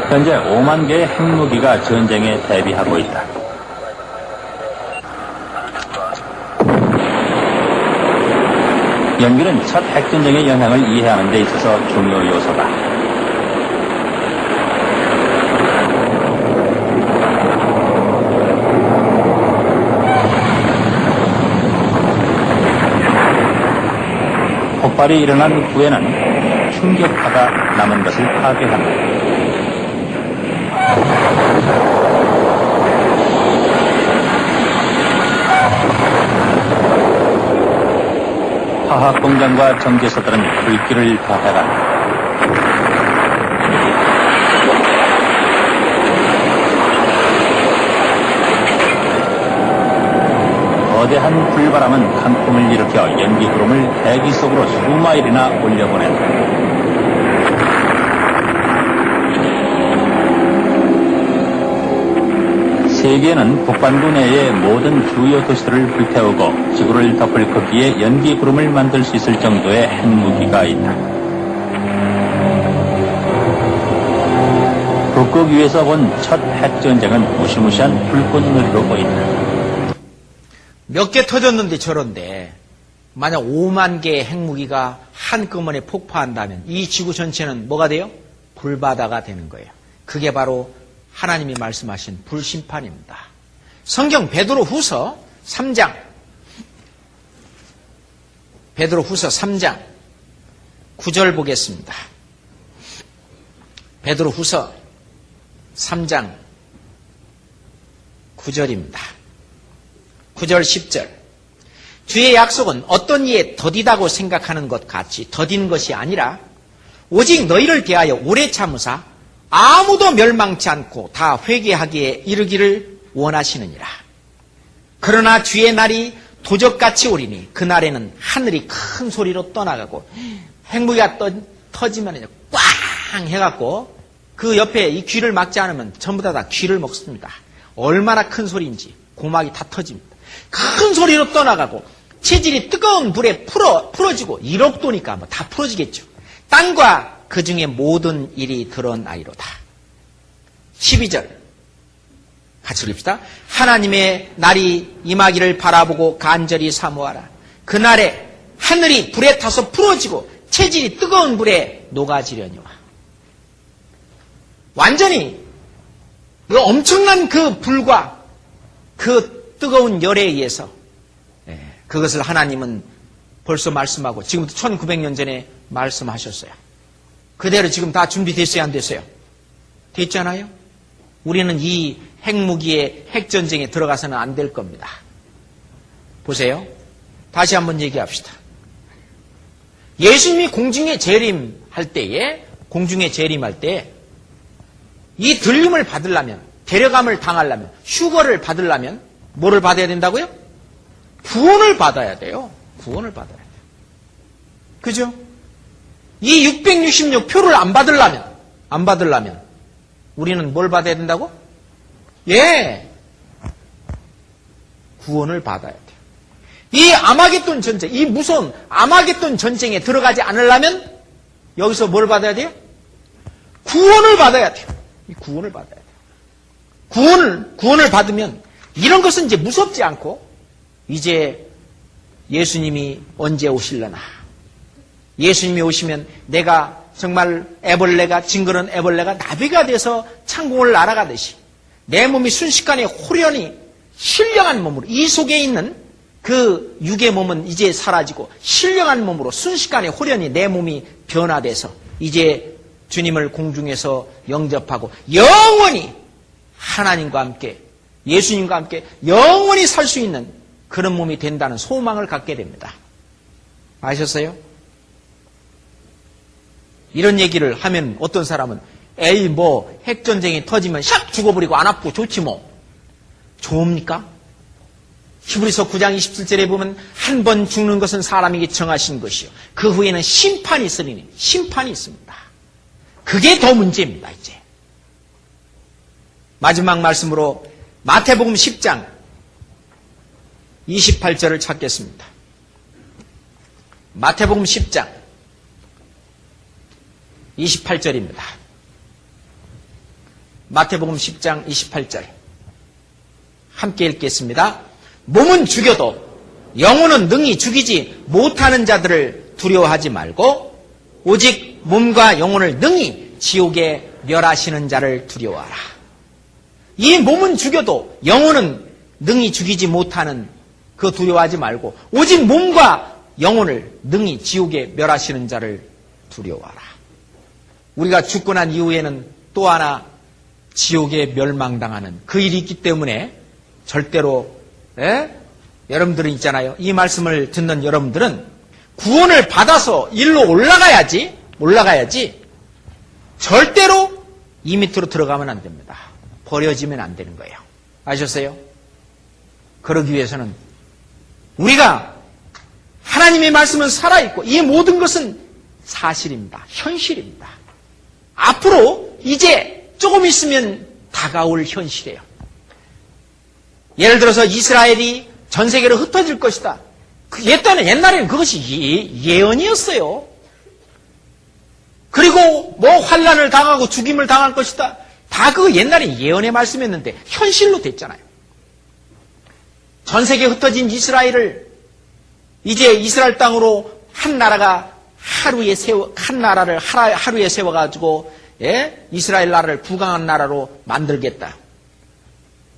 Speaker 8: 현재 5만 개의 핵무기가 전쟁에 대비하고 있다. 연기는 첫 핵전쟁의 영향을 이해하는 데 있어서 중요 요소다. 폭발이 일어난 후에는 충격파가 남은 것을 파괴한다. 화학 공장과 정제소들은 불길을 더해간다. 거대한 불바람은 강풍을 일으켜 연기구름을 대기 속으로 수마일이나 올려보낸다. 세계는 북반구 내의 모든 주요 도시들을 불태우고 지구를 덮을 크기의 연기구름을 만들 수 있을 정도의 핵무기가 있다.
Speaker 9: 북극 위에서 본 첫 핵전쟁은 무시무시한 불꽃놀이로 보인다.
Speaker 1: 몇 개 터졌는데 저런데 만약 5만 개의 핵무기가 한꺼번에 폭파한다면 이 지구 전체는 뭐가 돼요? 불바다가 되는 거예요. 그게 바로 하나님이 말씀하신 불심판입니다. 성경 베드로후서 3장 베드로후서 3장 9절 보겠습니다. 베드로후서 3장 9절입니다. 9절 10절 주의 약속은 어떤 이에 더디다고 생각하는 것 같이 더딘 것이 아니라 오직 너희를 대하여 오래 참으사 아무도 멸망치 않고 다 회개하기에 이르기를 원하시느니라. 그러나 주의 날이 도적같이 오리니 그날에는 하늘이 큰 소리로 떠나가고 핵무기가 터지면 꽝 해갖고 그 옆에 이 귀를 막지 않으면 전부 다 귀를 먹습니다. 얼마나 큰 소리인지 고막이 다 터집니다. 큰 소리로 떠나가고 체질이 뜨거운 불에 풀어지고 1억 도니까 뭐 다 풀어지겠죠. 땅과 그 중에 모든 일이 드러나이로다. 12절 같이 읽읍시다. 하나님의 날이 임하기를 바라보고 간절히 사모하라. 그날에 하늘이 불에 타서 풀어지고 체질이 뜨거운 불에 녹아지려니와. 완전히 엄청난 그 불과 그 뜨거운 열에 의해서 그것을 하나님은 벌써 말씀하고 지금부터 1900년 전에 말씀하셨어요. 그대로 지금 다 준비됐어요? 안 됐어요? 됐잖아요? 우리는 이 핵무기의 핵전쟁에 들어가서는 안 될 겁니다. 보세요. 다시 한번 얘기합시다. 예수님이 공중에 재림할 때에 이 들림을 받으려면, 데려감을 당하려면, 휴거를 받으려면 뭐를 받아야 된다고요? 구원을 받아야 돼요. 구원을 받아야 돼요. 그죠? 이 666표를 안 받으려면 우리는 뭘 받아야 된다고? 구원을 받아야 돼요. 이 아마겟돈 전쟁, 이 무서운 아마겟돈 전쟁에 들어가지 않으려면 여기서 뭘 받아야 돼요? 구원을 받아야 돼요. 이 구원을 받아야 돼요. 구원을 받으면 이런 것은 이제 무섭지 않고 이제 예수님이 언제 오실려나. 예수님이 오시면 내가 정말 징그러운 애벌레가 나비가 돼서 창공을 날아가듯이 내 몸이 순식간에 호련히 신령한 몸으로 이 속에 있는 그 육의 몸은 이제 사라지고 신령한 몸으로 순식간에 호련히 내 몸이 변화돼서 이제 주님을 공중에서 영접하고 영원히 하나님과 함께 예수님과 함께 영원히 살 수 있는 그런 몸이 된다는 소망을 갖게 됩니다. 아셨어요? 이런 얘기를 하면 어떤 사람은 핵전쟁이 터지면 샥 죽어버리고 안 아프고 좋지 뭐. 좋습니까? 히브리서 9장 27절에 보면 한 번 죽는 것은 사람에게 정하신 것이요. 그 후에는 심판이 있으리니 심판이 있습니다. 그게 더 문제입니다. 이제. 마지막 말씀으로 마태복음 10장 28절을 찾겠습니다. 마태복음 10장 28절입니다. 마태복음 10장 28절 함께 읽겠습니다. 몸은 죽여도 영혼은 능히 죽이지 못하는 자들을 두려워하지 말고 오직 몸과 영혼을 능히 지옥에 멸하시는 자를 두려워하라. 이 몸은 죽여도 영혼은 능히 죽이지 못하는 그 두려워하지 말고 오직 몸과 영혼을 능히 지옥에 멸하시는 자를 두려워하라. 우리가 죽고 난 이후에는 또 하나 지옥에 멸망당하는 그 일이 있기 때문에 절대로 여러분들은 있잖아요. 이 말씀을 듣는 여러분들은 구원을 받아서 일로 올라가야지 절대로 이 밑으로 들어가면 안 됩니다. 버려지면 안 되는 거예요. 아셨어요? 그러기 위해서는 우리가 하나님의 말씀은 살아있고 이 모든 것은 사실입니다. 현실입니다. 앞으로 이제 조금 있으면 다가올 현실이에요. 예를 들어서 이스라엘이 전 세계로 흩어질 것이다. 옛날에는 그것이 예언이었어요. 그리고 뭐 환난을 당하고 죽임을 당할 것이다. 다 그 옛날에 예언의 말씀이었는데 현실로 됐잖아요. 전 세계에 흩어진 이스라엘을 이제 이스라엘 땅으로 한 나라가 한 나라를 하루에 세워가지고, 예? 이스라엘 나라를 부강한 나라로 만들겠다.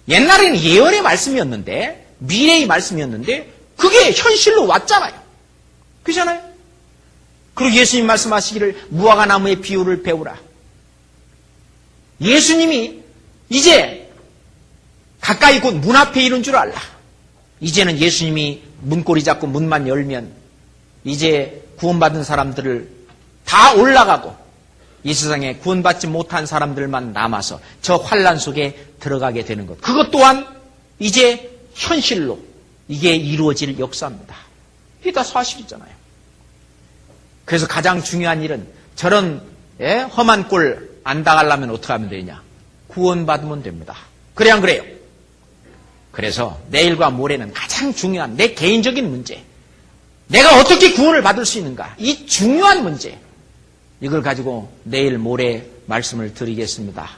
Speaker 1: 옛날에는 예언의 말씀이었는데, 미래의 말씀이었는데, 그게 현실로 왔잖아요. 그렇잖아요? 그리고 예수님 말씀하시기를 무화과 나무의 비유를 배우라. 예수님이 이제 가까이 곧 문 앞에 이른 줄 알라. 이제는 예수님이 문고리 잡고 문만 열면 이제 구원받은 사람들을 다 올라가고 이 세상에 구원받지 못한 사람들만 남아서 저 환난 속에 들어가게 되는 것. 그것 또한 이제 현실로 이게 이루어질 역사입니다. 이게 다 사실이잖아요. 그래서 가장 중요한 일은 저런 험한 꼴 안 당하려면 어떻게 하면 되냐? 구원받으면 됩니다. 그래 안 그래요? 그래서 내일과 모레는 가장 중요한 내 개인적인 문제, 내가 어떻게 구원을 받을 수 있는가? 이 중요한 문제, 이걸 가지고 내일 모레 말씀을 드리겠습니다.